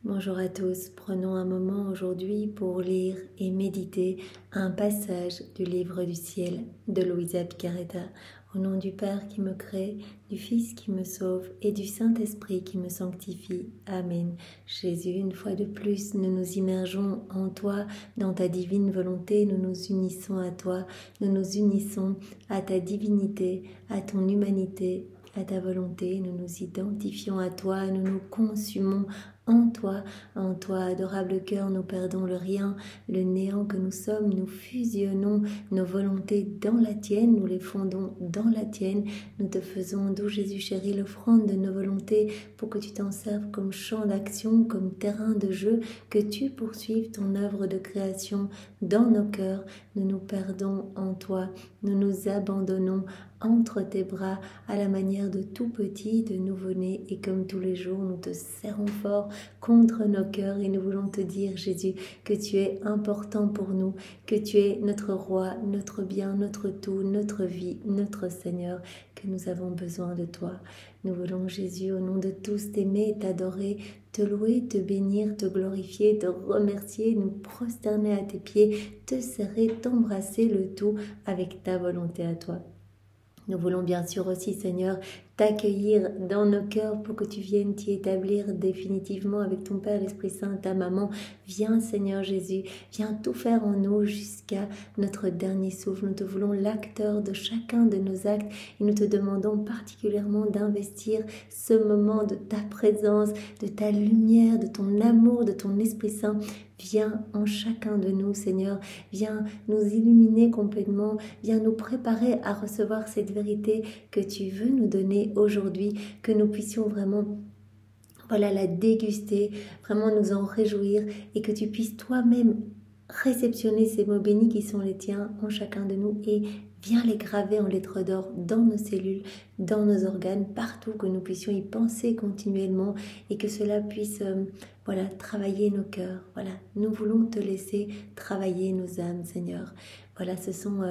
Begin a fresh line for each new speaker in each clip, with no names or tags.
Bonjour à tous, prenons un moment aujourd'hui pour lire et méditer un passage du livre du ciel de Luisa Picarreta. Au nom du Père qui me crée, du Fils qui me sauve et du Saint-Esprit qui me sanctifie. Amen. Jésus, une fois de plus, nous nous immergeons en toi, dans ta divine volonté, nous nous unissons à toi, nous nous unissons à ta divinité, à ton humanité, à ta volonté, nous nous identifions à toi, nous nous consumons en toi, adorable cœur, nous perdons le rien, le néant que nous sommes, nous fusionnons nos volontés dans la tienne, nous les fondons dans la tienne, nous te faisons, doux Jésus chéri, l'offrande de nos volontés pour que tu t'en serves comme champ d'action, comme terrain de jeu, que tu poursuives ton œuvre de création dans nos cœurs, nous nous perdons en toi, nous nous abandonnons entre tes bras à la manière de tout petit, de nouveau-né, et comme tous les jours, nous te serrons fort contre nos cœurs et nous voulons te dire, Jésus, que tu es important pour nous, que tu es notre roi, notre bien, notre tout, notre vie, notre Seigneur, que nous avons besoin de toi. Nous voulons, Jésus, au nom de tous, t'aimer, t'adorer, te louer, te bénir, te glorifier, te remercier, nous prosterner à tes pieds, te serrer, t'embrasser, le tout avec ta volonté à toi. Nous voulons bien sûr aussi, Seigneur, t'accueillir dans nos cœurs pour que tu viennes t'y établir définitivement avec ton Père, l'Esprit Saint, ta maman. Viens, Seigneur Jésus, viens tout faire en nous jusqu'à notre dernier souffle. Nous te voulons l'acteur de chacun de nos actes et nous te demandons particulièrement d'investir ce moment de ta présence, de ta lumière, de ton amour, de ton Esprit Saint. Viens en chacun de nous, Seigneur, viens nous illuminer complètement, viens nous préparer à recevoir cette vérité que tu veux nous donner aujourd'hui, que nous puissions vraiment la déguster, vraiment nous en réjouir et que tu puisses toi-même réceptionner ces mots bénis qui sont les tiens en chacun de nous et viens les graver en lettres d'or dans nos cellules, dans nos organes, partout, que nous puissions y penser continuellement et que cela puisse travailler nos cœurs. Voilà, nous voulons te laisser travailler nos âmes, Seigneur. Voilà, ce sont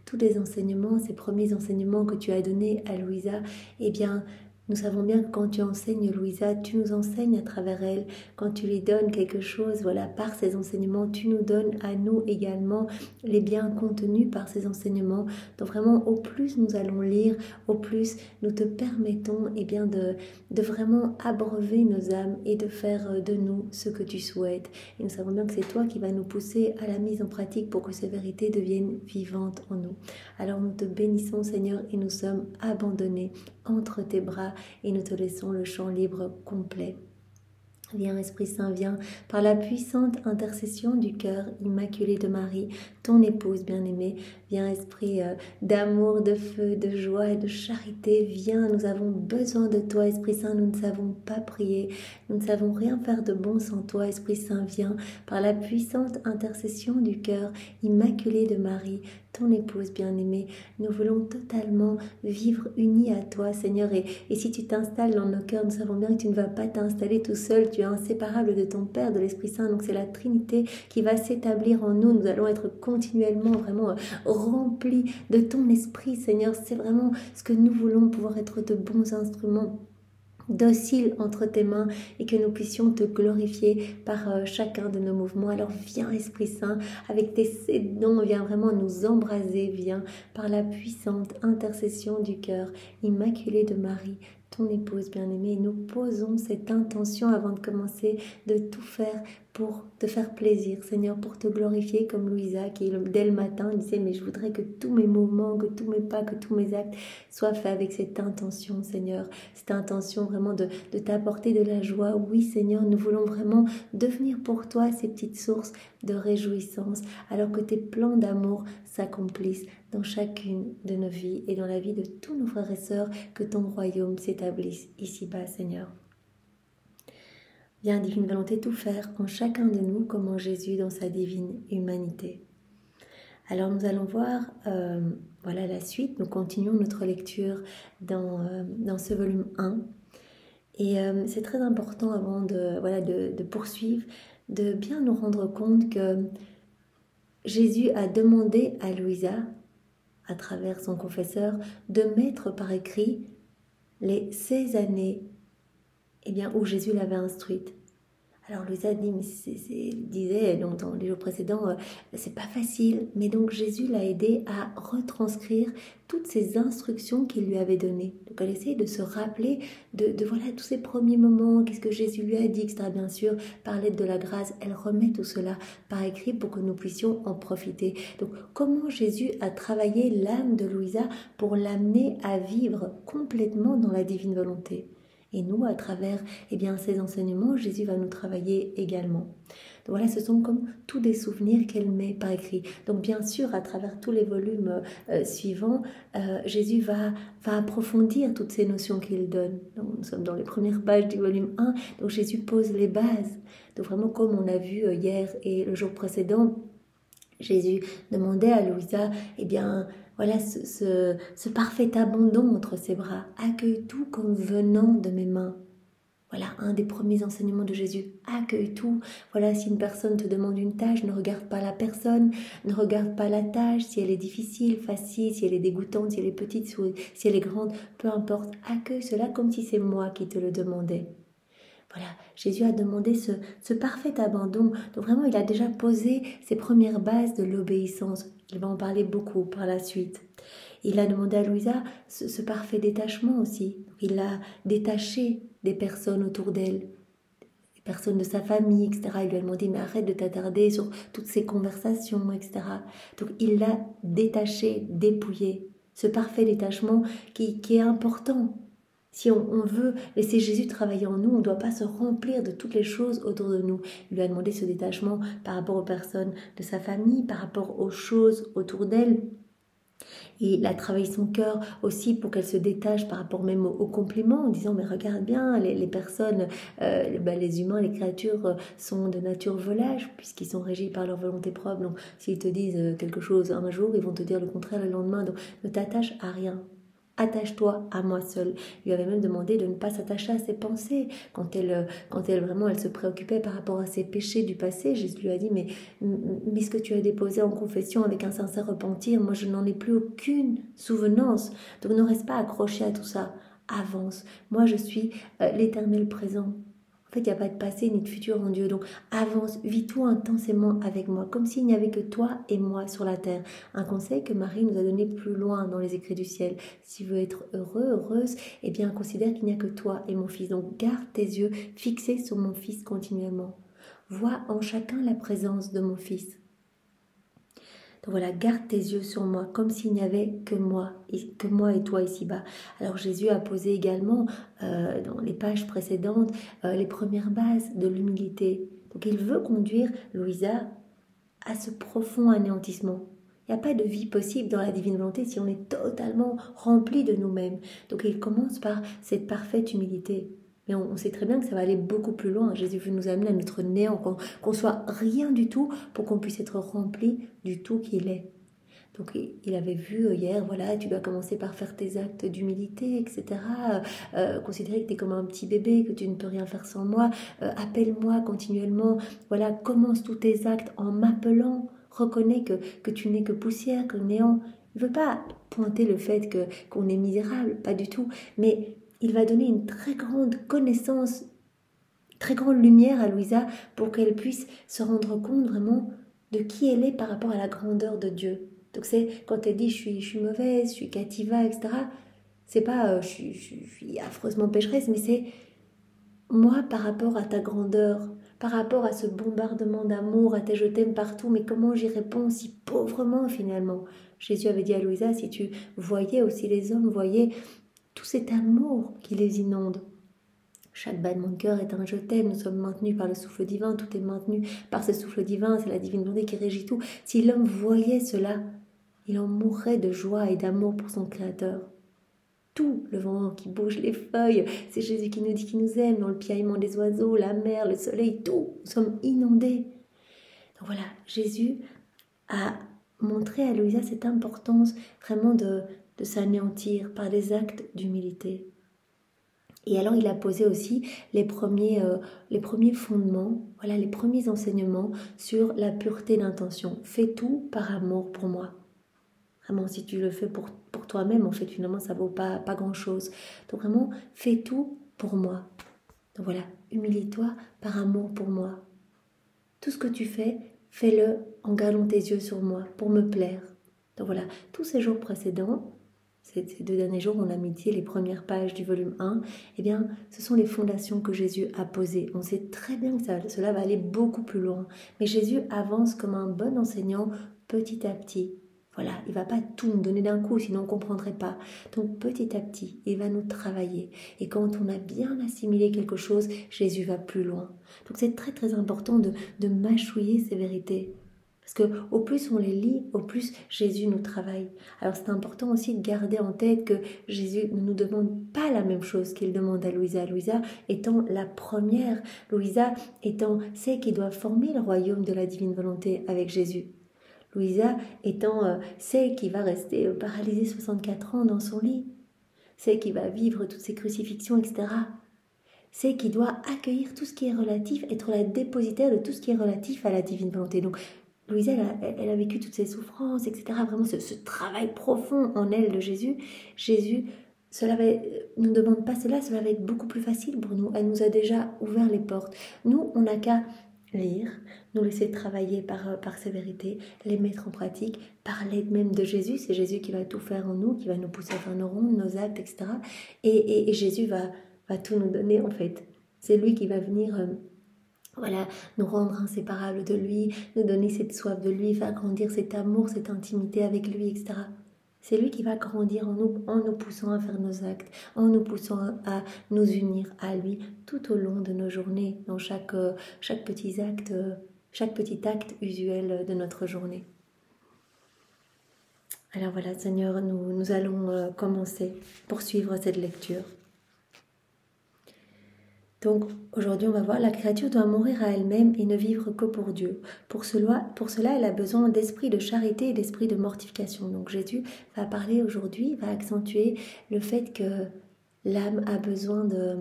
tous les enseignements, ces premiers enseignements que tu as donnés à Luisa. Eh bien, nous savons bien que quand tu enseignes Luisa, tu nous enseignes à travers elle. Quand tu lui donnes quelque chose, par ces enseignements, tu nous donnes à nous également les biens contenus par ces enseignements. Donc vraiment, au plus nous allons lire, au plus nous te permettons de vraiment abreuver nos âmes et de faire de nous ce que tu souhaites. Et nous savons bien que c'est toi qui vas nous pousser à la mise en pratique pour que ces vérités deviennent vivantes en nous. Alors nous te bénissons, Seigneur, et nous sommes abandonnés entre tes bras et nous te laissons le champ libre complet. Viens Esprit Saint, viens par la puissante intercession du cœur immaculé de Marie, ton épouse bien-aimée. Viens Esprit d'amour, de feu, de joie et de charité. Viens, nous avons besoin de toi Esprit Saint, nous ne savons pas prier, nous ne savons rien faire de bon sans toi Esprit Saint. Viens par la puissante intercession du cœur immaculé de Marie, ton épouse bien-aimée. Nous voulons totalement vivre unis à toi Seigneur et si tu t'installes dans nos cœurs, nous savons bien que tu ne vas pas t'installer tout seul, tu es inséparable de ton Père, de l'Esprit Saint, donc c'est la Trinité qui va s'établir en nous. Nous allons être continuellement vraiment remplis de ton Esprit Seigneur, c'est vraiment ce que nous voulons, pouvoir être de bons instruments docile entre tes mains et que nous puissions te glorifier par chacun de nos mouvements. Alors viens Esprit Saint avec tes dons, viens vraiment nous embraser, viens par la puissante intercession du cœur immaculé de Marie, ton épouse bien-aimée. Nous posons cette intention avant de commencer de tout faire pour te faire plaisir, Seigneur, pour te glorifier comme Luisa qui, dès le matin, disait « Mais je voudrais que tous mes mouvements, que tous mes pas, que tous mes actes soient faits avec cette intention, Seigneur. » Cette intention vraiment de t'apporter de la joie. Oui, Seigneur, nous voulons vraiment devenir pour toi ces petites sources de réjouissance, alors que tes plans d'amour s'accomplissent dans chacune de nos vies et dans la vie de tous nos frères et sœurs, que ton royaume s'établisse ici-bas, Seigneur. Viens, divine volonté, tout faire en chacun de nous comme en Jésus dans sa divine humanité. Alors nous allons voir la suite, nous continuons notre lecture dans ce volume 1. Et c'est très important avant de poursuivre, de bien nous rendre compte que Jésus a demandé à Luisa, à travers son confesseur, de mettre par écrit les 16 années où Jésus l'avait instruite. Alors Louisa dit, mais disait donc dans les jours précédents, c'est pas facile. Mais donc Jésus l'a aidé à retranscrire toutes ces instructions qu'il lui avait données. Donc elle essaye de se rappeler de voilà tous ces premiers moments, qu'est-ce que Jésus lui a dit, etc. Bien sûr, par l'aide de la grâce, elle remet tout cela par écrit pour que nous puissions en profiter. Donc comment Jésus a travaillé l'âme de Louisa pour l'amener à vivre complètement dans la divine volonté. Et nous, à travers ces enseignements, Jésus va nous travailler également. Donc voilà, ce sont comme tous des souvenirs qu'elle met par écrit. Donc bien sûr, à travers tous les volumes suivants, Jésus va approfondir toutes ces notions qu'il donne. Donc, nous sommes dans les premières pages du volume 1, donc Jésus pose les bases. Donc vraiment, comme on a vu hier et le jour précédent, Jésus demandait à Louisa, voilà ce parfait abandon entre ses bras. Accueille tout comme venant de mes mains. Voilà un des premiers enseignements de Jésus. Accueille tout. Voilà, si une personne te demande une tâche, ne regarde pas la personne, ne regarde pas la tâche, si elle est difficile, facile, si elle est dégoûtante, si elle est petite, si elle est grande, peu importe. Accueille cela comme si c'est moi qui te le demandais. Voilà, Jésus a demandé ce parfait abandon. Donc vraiment, il a déjà posé ses premières bases de l'obéissance. Il va en parler beaucoup par la suite. Il a demandé à Louisa ce parfait détachement aussi. Il l'a détaché des personnes autour d'elle, des personnes de sa famille, etc. Il lui a demandé, mais arrête de t'attarder sur toutes ces conversations, etc. Donc il l'a détaché, dépouillé. Ce parfait détachement qui est important. Si on veut laisser Jésus travailler en nous, on ne doit pas se remplir de toutes les choses autour de nous. Il lui a demandé ce détachement par rapport aux personnes de sa famille, par rapport aux choses autour d'elle. Et il a travaillé son cœur aussi pour qu'elle se détache par rapport même aux compliments, en disant mais regarde bien, les personnes, les humains, les créatures sont de nature volage puisqu'ils sont régis par leur volonté propre. Donc s'ils te disent quelque chose un jour, ils vont te dire le contraire le lendemain. Donc ne t'attache à rien. Attache-toi à moi seule. Il lui avait même demandé de ne pas s'attacher à ses pensées. Quand elle se préoccupait par rapport à ses péchés du passé, Jésus lui a dit, mais ce que tu as déposé en confession avec un sincère repentir, moi je n'en ai plus aucune souvenance. Donc ne reste pas accroché à tout ça. Avance. Moi je suis l'Éternel présent. En fait, il n'y a pas de passé ni de futur en Dieu. Donc, avance, vis tout intensément avec moi, comme s'il n'y avait que toi et moi sur la terre. Un conseil que Marie nous a donné plus loin dans les écrits du ciel. Si tu veux être heureux, heureuse, considère qu'il n'y a que toi et mon fils. Donc, garde tes yeux fixés sur mon fils continuellement. Vois en chacun la présence de mon fils. Donc voilà, garde tes yeux sur moi, comme s'il n'y avait que moi et toi ici-bas. Alors Jésus a posé également, dans les pages précédentes, les premières bases de l'humilité. Donc il veut conduire Louisa à ce profond anéantissement. Il n'y a pas de vie possible dans la divine volonté si on est totalement rempli de nous-mêmes. Donc il commence par cette parfaite humilité. Mais on sait très bien que ça va aller beaucoup plus loin. Jésus veut nous amener à notre néant, qu'on soit rien du tout pour qu'on puisse être rempli du tout qu'il est. Donc il avait vu hier, voilà, tu dois commencer par faire tes actes d'humilité, etc. Considérer que tu es comme un petit bébé, que tu ne peux rien faire sans moi. Appelle-moi continuellement. Voilà, commence tous tes actes en m'appelant. Reconnais que tu n'es que poussière, que néant. Il ne veut pas pointer le fait qu'on est misérable, pas du tout. Mais il va donner une très grande connaissance, très grande lumière à Louisa pour qu'elle puisse se rendre compte vraiment de qui elle est par rapport à la grandeur de Dieu. Donc c'est quand elle dit je suis mauvaise, je suis cativa, etc. C'est pas je suis affreusement pécheresse, mais c'est moi par rapport à ta grandeur, par rapport à ce bombardement d'amour, à tes je t'aime partout, mais comment j'y réponds si pauvrement finalement. Jésus avait dit à Louisa, si tu voyais aussi les hommes, voyais tout cet amour qui les inonde. Chaque battement de cœur est un je t'aime, nous sommes maintenus par le souffle divin, tout est maintenu par ce souffle divin, c'est la divine volonté qui régit tout. Si l'homme voyait cela, il en mourrait de joie et d'amour pour son Créateur. Tout, le vent qui bouge les feuilles, c'est Jésus qui nous dit qu'il nous aime, dans le piaillement des oiseaux, la mer, le soleil, tout, nous sommes inondés. Donc voilà, Jésus a montré à Louisa cette importance vraiment de s'anéantir par des actes d'humilité. Et alors il a posé aussi les premiers fondements, voilà, les premiers enseignements sur la pureté d'intention. Fais tout par amour pour moi. Vraiment, si tu le fais pour toi-même, en fait, finalement, ça ne vaut pas grand-chose. Donc vraiment, fais tout pour moi. Donc voilà, humilie-toi par amour pour moi. Tout ce que tu fais, fais-le en gardant tes yeux sur moi, pour me plaire. Donc voilà, tous ces jours précédents, ces 2 derniers jours, on a médité les premières pages du volume 1, eh bien, ce sont les fondations que Jésus a posées. On sait très bien que cela va aller beaucoup plus loin. Mais Jésus avance comme un bon enseignant, petit à petit. Voilà, il ne va pas tout nous donner d'un coup, sinon on ne comprendrait pas. Donc petit à petit, il va nous travailler. Et quand on a bien assimilé quelque chose, Jésus va plus loin. Donc c'est très très important de mâchouiller ces vérités. Parce que au plus on les lit, au plus Jésus nous travaille. Alors c'est important aussi de garder en tête que Jésus ne nous demande pas la même chose qu'il demande à Louisa. Louisa étant la première, Louisa étant celle qui doit former le royaume de la divine volonté avec Jésus. Louisa étant celle qui va rester paralysée 64 ans dans son lit, celle qui va vivre toutes ces crucifixions, etc. Celle qui doit accueillir tout ce qui est relatif, être la dépositaire de tout ce qui est relatif à la divine volonté. Donc Louisa, elle a vécu toutes ces souffrances, etc. Vraiment ce travail profond en elle de Jésus. Jésus, cela ne nous demande pas cela va être beaucoup plus facile pour nous. Elle nous a déjà ouvert les portes. Nous, on n'a qu'à lire, nous laisser travailler par ces vérités, les mettre en pratique, par l'aide même de Jésus. C'est Jésus qui va tout faire en nous, qui va nous pousser à faire nos rondes, nos actes, etc. Et Jésus va tout nous donner en fait. C'est lui qui va venir nous rendre inséparables de lui, nous donner cette soif de lui, faire grandir cet amour, cette intimité avec lui, etc. C'est lui qui va grandir en nous poussant à faire nos actes, en nous poussant à nous unir à lui tout au long de nos journées, dans chaque petit acte usuel de notre journée. Alors voilà, Seigneur, nous allons poursuivre cette lecture. Donc aujourd'hui, on va voir, la créature doit mourir à elle-même et ne vivre que pour Dieu. Pour cela, elle a besoin d'esprit de charité et d'esprit de mortification. Donc Jésus va parler aujourd'hui, va accentuer le fait que l'âme a besoin de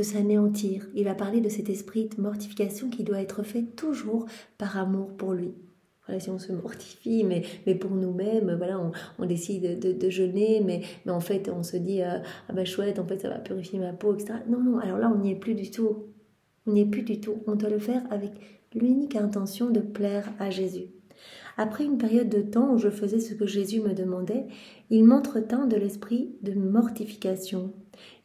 s'anéantir. Il va parler de cet esprit de mortification qui doit être fait toujours par amour pour lui. Voilà, si on se mortifie, mais pour nous-mêmes, voilà, on décide de jeûner, mais en fait, on se dit, ah bah chouette, en fait, ça va purifier ma peau, etc. Non, alors là, on n'y est plus du tout. On n'y est plus du tout. On doit le faire avec l'unique intention de plaire à Jésus. Après une période de temps où je faisais ce que Jésus me demandait, il m'entretint de l'esprit de mortification.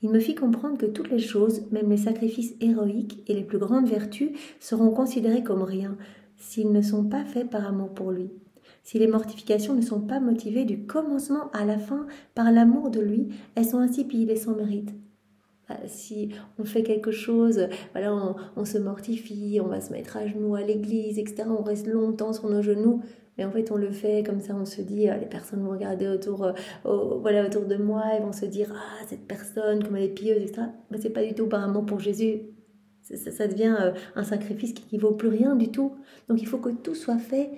Il me fit comprendre que toutes les choses, même les sacrifices héroïques et les plus grandes vertus, seront considérées comme rien, s'ils ne sont pas faits par amour pour lui. Si les mortifications ne sont pas motivées du commencement à la fin par l'amour de lui, elles sont insipides et sans mérite. Si on fait quelque chose, voilà, on se mortifie, on va se mettre à genoux à l'église, etc. On reste longtemps sur nos genoux, mais en fait on le fait comme ça, on se dit, les personnes vont regarder autour de moi, elles vont se dire, ah cette personne, comme elle est pieuse, etc. Ben, c'est pas du tout par amour pour Jésus. Ça devient un sacrifice qui ne vaut plus rien du tout. Donc il faut que tout soit fait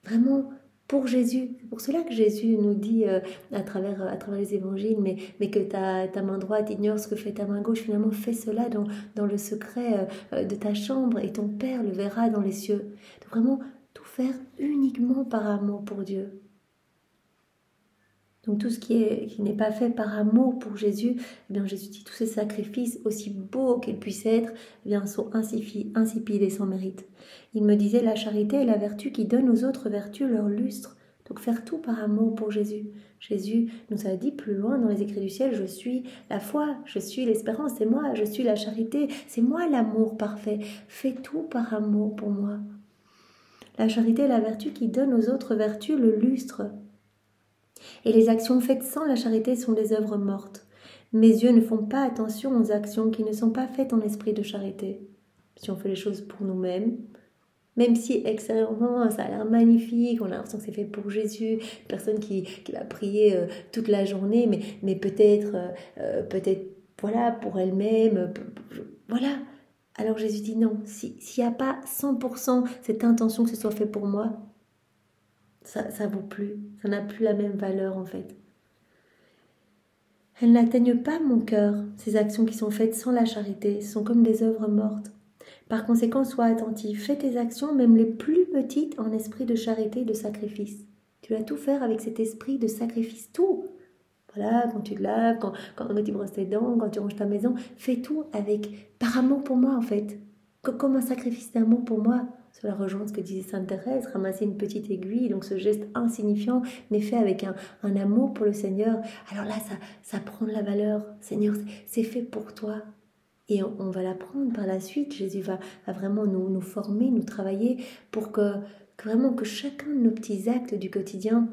vraiment pour Jésus. C'est pour cela que Jésus nous dit à travers les évangiles, mais que ta main droite ignore ce que fait ta main gauche. Finalement, fais cela dans le secret de ta chambre et ton Père le verra dans les cieux. Donc vraiment, tout faire uniquement par amour pour Dieu. Donc tout ce qui n'est pas fait par amour pour Jésus, eh bien Jésus dit tous ces sacrifices, aussi beaux qu'ils puissent être, eh bien, sont insipides et sans mérite. Il me disait, la charité est la vertu qui donne aux autres vertus leur lustre. Donc faire tout par amour pour Jésus. Jésus nous a dit plus loin dans les écrits du ciel, je suis la foi, je suis l'espérance, c'est moi, je suis la charité, c'est moi l'amour parfait. Fais tout par amour pour moi. La charité est la vertu qui donne aux autres vertus le lustre. Et les actions faites sans la charité sont des œuvres mortes. Mes yeux ne font pas attention aux actions qui ne sont pas faites en esprit de charité. Si on fait les choses pour nous-mêmes, même si extérieurement ça a l'air magnifique, on a l'impression que c'est fait pour Jésus, personne qui va prier toute la journée, mais peut-être voilà, pour elle-même, voilà. Alors Jésus dit non, s'il n'y a pas 100% cette intention que ce soit fait pour moi, ça vaut plus, ça n'a plus la même valeur en fait. Elles n'atteignent pas mon cœur, ces actions qui sont faites sans la charité, sont comme des œuvres mortes. Par conséquent, sois attentif, fais tes actions, même les plus petites, en esprit de charité et de sacrifice. Tu dois tout faire avec cet esprit de sacrifice, tout. Voilà, quand tu te laves, quand tu brosses tes dents, quand tu ranges ta maison, fais tout par amour pour moi en fait. Comme un sacrifice d'amour pour moi. Cela rejoint ce que disait Sainte Thérèse, ramasser une petite aiguille, donc ce geste insignifiant, mais fait avec un amour pour le Seigneur. Alors là, ça prend de la valeur. Seigneur, c'est fait pour toi. Et on va l'apprendre par la suite. Jésus va vraiment nous former, nous travailler pour que vraiment que chacun de nos petits actes du quotidien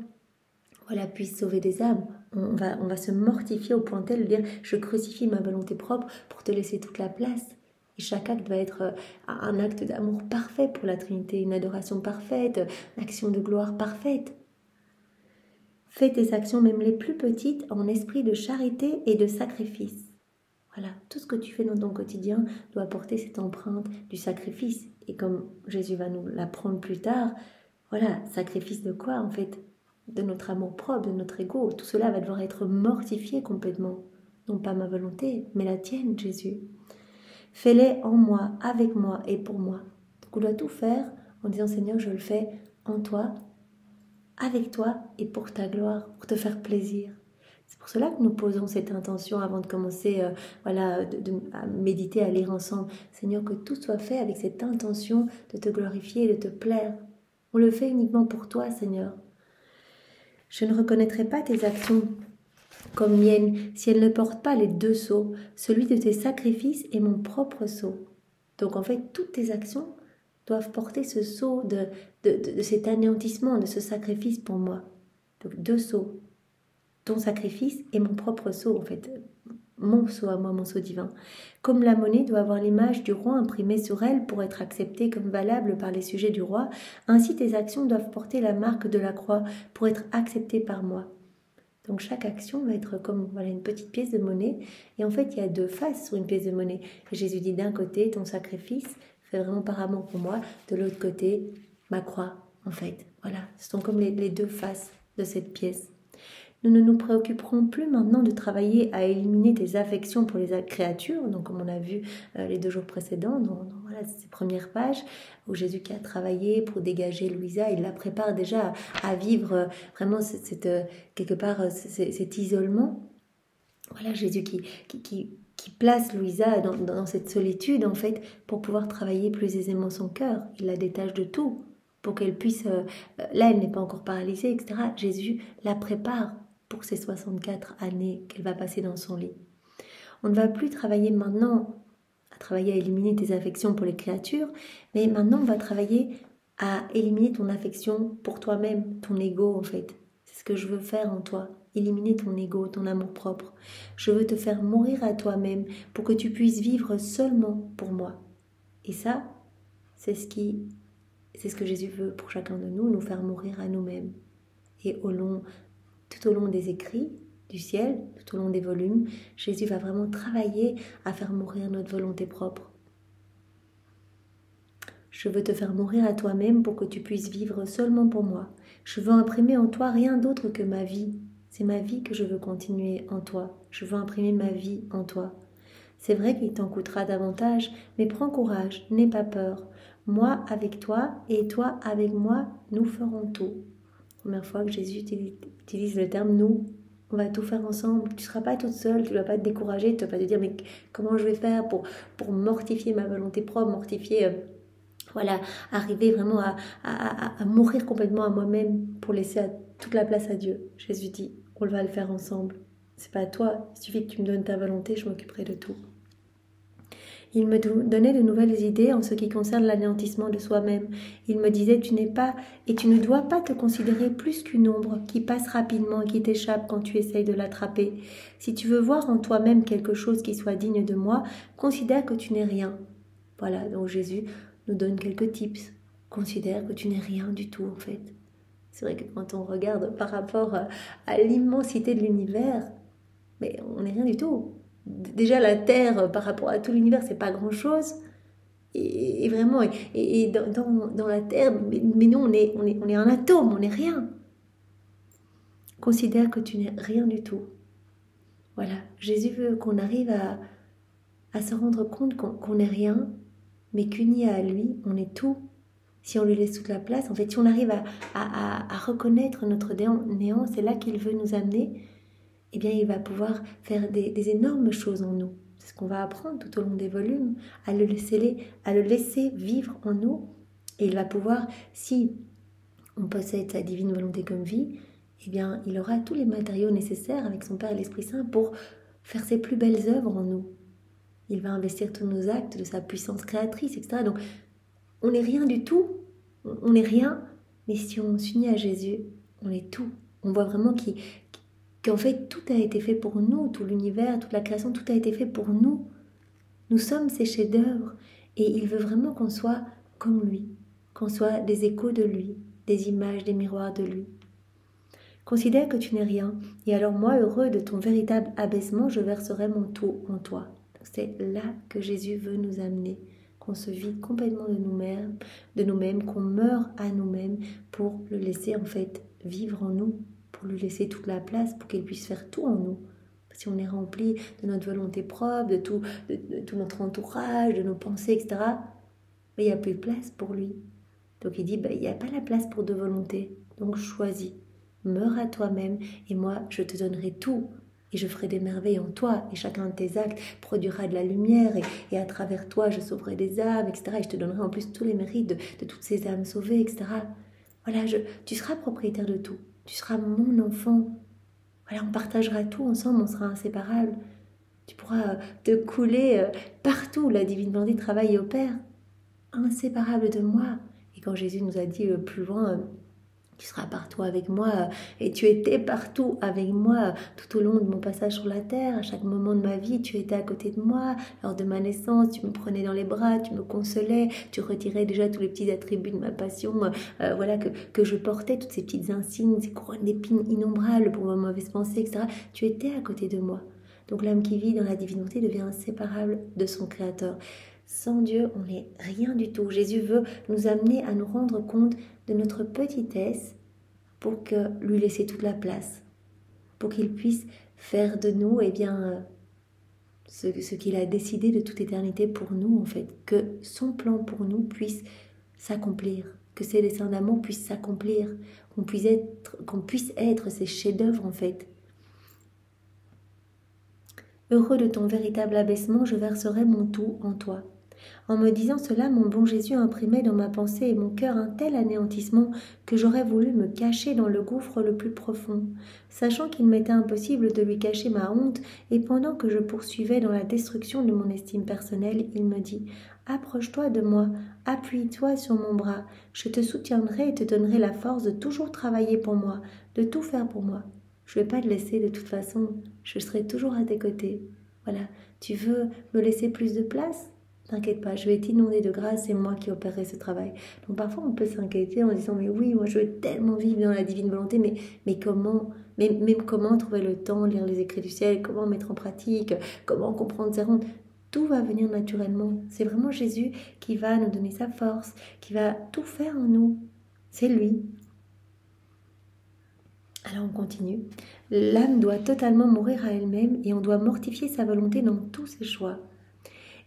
puisse sauver des âmes. On va se mortifier au point tel de dire je crucifie ma volonté propre pour te laisser toute la place. Et chaque acte va être un acte d'amour parfait pour la Trinité, une adoration parfaite, une action de gloire parfaite. Fais tes actions, même les plus petites, en esprit de charité et de sacrifice. Voilà, tout ce que tu fais dans ton quotidien doit porter cette empreinte du sacrifice. Et comme Jésus va nous l'apprendre plus tard, voilà, sacrifice de quoi en fait? De notre amour propre, de notre ego. Tout cela va devoir être mortifié complètement. Non pas ma volonté, mais la tienne, Jésus. Fais-les en moi, avec moi et pour moi. Donc on doit tout faire en disant Seigneur, je le fais en toi, avec toi et pour ta gloire, pour te faire plaisir. C'est pour cela que nous posons cette intention avant de commencer à méditer, à lire ensemble. Seigneur, que tout soit fait avec cette intention de te glorifier et de te plaire. On le fait uniquement pour toi, Seigneur. Je ne reconnaîtrai pas tes actions comme miennes si elles ne portent pas les deux sceaux, celui de tes sacrifices et mon propre sceau. Donc en fait, toutes tes actions doivent porter ce sceau de cet anéantissement, de ce sacrifice pour moi. Donc deux sceaux. Ton sacrifice et mon propre sceau, en fait, mon sceau à moi, mon sceau divin. Comme la monnaie doit avoir l'image du roi imprimée sur elle pour être acceptée comme valable par les sujets du roi, ainsi tes actions doivent porter la marque de la croix pour être acceptées par moi. Donc chaque action va être comme une petite pièce de monnaie, et en fait il y a deux faces sur une pièce de monnaie. Et Jésus dit d'un côté ton sacrifice fait vraiment par amour pour moi, de l'autre côté ma croix, en fait. Voilà, ce sont comme les deux faces de cette pièce. Nous ne nous préoccuperons plus maintenant de travailler à éliminer tes affections pour les créatures, donc comme on a vu les 2 jours précédents, dans ces premières pages, où Jésus qui a travaillé pour dégager Louisa, il la prépare déjà à vivre vraiment quelque part cet isolement. Voilà, Jésus qui place Louisa dans cette solitude, en fait, pour pouvoir travailler plus aisément son cœur. Il la détache de tout, pour qu'elle puisse... là, elle n'est pas encore paralysée, etc. Jésus la prépare pour ces 64 années qu'elle va passer dans son lit. On ne va plus travailler maintenant à éliminer tes affections pour les créatures, mais maintenant on va travailler à éliminer ton affection pour toi-même, ton ego en fait. C'est ce que je veux faire en toi, éliminer ton ego, ton amour-propre. Je veux te faire mourir à toi-même pour que tu puisses vivre seulement pour moi. Et ça, c'est ce que Jésus veut pour chacun de nous faire mourir à nous-mêmes. Et tout au long des écrits du ciel, tout au long des volumes, Jésus va vraiment travailler à faire mourir notre volonté propre. Je veux te faire mourir à toi-même pour que tu puisses vivre seulement pour moi. Je veux imprimer en toi rien d'autre que ma vie. C'est ma vie que je veux continuer en toi. Je veux imprimer ma vie en toi. C'est vrai qu'il t'en coûtera davantage, mais prends courage, n'aie pas peur. Moi avec toi et toi avec moi, nous ferons tout. Première fois que Jésus utilise le terme « nous ». On va tout faire ensemble. Tu ne seras pas toute seule, tu ne vas pas te décourager, tu ne vas pas te dire « mais comment je vais faire pour mortifier ma volonté propre, mortifier... arriver vraiment à mourir complètement à moi-même pour laisser toute la place à Dieu. » Jésus dit « on va le faire ensemble. C'est pas à toi, il suffit que tu me donnes ta volonté, je m'occuperai de tout. » Il me donnait de nouvelles idées en ce qui concerne l'anéantissement de soi-même. Il me disait « tu n'es pas et tu ne dois pas te considérer plus qu'une ombre qui passe rapidement et qui t'échappe quand tu essayes de l'attraper. Si tu veux voir en toi-même quelque chose qui soit digne de moi, considère que tu n'es rien. » Voilà, donc Jésus nous donne quelques tips. Considère que tu n'es rien du tout en fait. C'est vrai que quand on regarde par rapport à l'immensité de l'univers, mais on n'est rien du tout. Déjà la Terre par rapport à tout l'univers c'est pas grand chose et vraiment dans la Terre mais nous on est un atome, on n'est rien. Considère que tu n'es rien du tout. Voilà, Jésus veut qu'on arrive à se rendre compte qu'on n'est rien, mais qu'unis à lui on est tout. Si on lui laisse toute la place, en fait si on arrive à reconnaître notre néant, c'est là qu'il veut nous amener. eh bien il va pouvoir faire des énormes choses en nous. C'est ce qu'on va apprendre tout au long des volumes, à le laisser vivre en nous. Et il va pouvoir, si on possède sa divine volonté comme vie, eh bien il aura tous les matériaux nécessaires avec son Père et l'Esprit Saint pour faire ses plus belles œuvres en nous. Il va investir tous nos actes de sa puissance créatrice, etc. Donc on n'est rien du tout, on n'est rien, mais si on s'unit à Jésus, on est tout. On voit vraiment qu'en fait tout a été fait pour nous, tout l'univers, toute la création, tout a été fait pour nous. Nous sommes ses chefs-d'œuvre et il veut vraiment qu'on soit comme lui, qu'on soit des échos de lui, des images, des miroirs de lui. Considère que tu n'es rien, et alors moi, heureux de ton véritable abaissement, je verserai mon tout en toi. C'est là que Jésus veut nous amener, qu'on se vide complètement de nous-mêmes, qu'on meure à nous-mêmes pour le laisser en fait vivre en nous, pour lui laisser toute la place, pour qu'il puisse faire tout en nous. Si on est rempli de notre volonté propre, de tout notre entourage, de nos pensées, etc., il n'y a plus de place pour lui. Donc il dit, il n'y a pas la place pour deux volontés, donc choisis. Meurs à toi-même et moi je te donnerai tout et je ferai des merveilles en toi et chacun de tes actes produira de la lumière et à travers toi je sauverai des âmes, etc. Et je te donnerai en plus tous les mérites de toutes ces âmes sauvées, etc. Voilà, tu seras propriétaire de tout, tu seras mon enfant. Voilà, on partagera tout ensemble, on sera inséparables. Tu pourras te couler partout où la divine volonté travaille et opère, inséparable de moi. Et quand Jésus nous a dit plus loin, tu seras partout avec moi, et tu étais partout avec moi tout au long de mon passage sur la terre, à chaque moment de ma vie, tu étais à côté de moi, lors de ma naissance, tu me prenais dans les bras, tu me consolais, tu retirais déjà tous les petits attributs de ma passion, voilà, que je portais, toutes ces petites insignes, ces couronnes d'épines innombrables pour ma mauvaise pensée, etc. Tu étais à côté de moi. Donc l'homme qui vit dans la divinité devient inséparable de son Créateur. Sans Dieu, on n'est rien du tout. Jésus veut nous amener à nous rendre compte de notre petitesse pour lui laisser toute la place, pour qu'il puisse faire de nous ce qu'il a décidé de toute éternité pour nous, en fait, que son plan pour nous puisse s'accomplir, que ses desseins d'amour puissent s'accomplir, qu'on puisse être ses chefs-d'œuvre, en fait. Heureux de ton véritable abaissement, je verserai mon tout en toi. En me disant cela, mon bon Jésus imprimait dans ma pensée et mon cœur un tel anéantissement que j'aurais voulu me cacher dans le gouffre le plus profond. Sachant qu'il m'était impossible de lui cacher ma honte, et pendant que je poursuivais dans la destruction de mon estime personnelle, il me dit « Approche-toi de moi, appuie-toi sur mon bras, je te soutiendrai et te donnerai la force de toujours travailler pour moi, de tout faire pour moi. Je ne vais pas te laisser de toute façon, je serai toujours à tes côtés. Voilà, tu veux me laisser plus de place ? T'inquiète pas, je vais t'inonder de grâce, c'est moi qui opérerai ce travail. » Donc parfois on peut s'inquiéter en disant « Mais oui, moi je veux tellement vivre dans la divine volonté, mais comment ? Même comment trouver le temps, lire les écrits du ciel, comment mettre en pratique, comment comprendre ses rondes ?» Tout va venir naturellement. C'est vraiment Jésus qui va nous donner sa force, qui va tout faire en nous. C'est lui. Alors on continue. L'âme doit totalement mourir à elle-même et on doit mortifier sa volonté dans tous ses choix.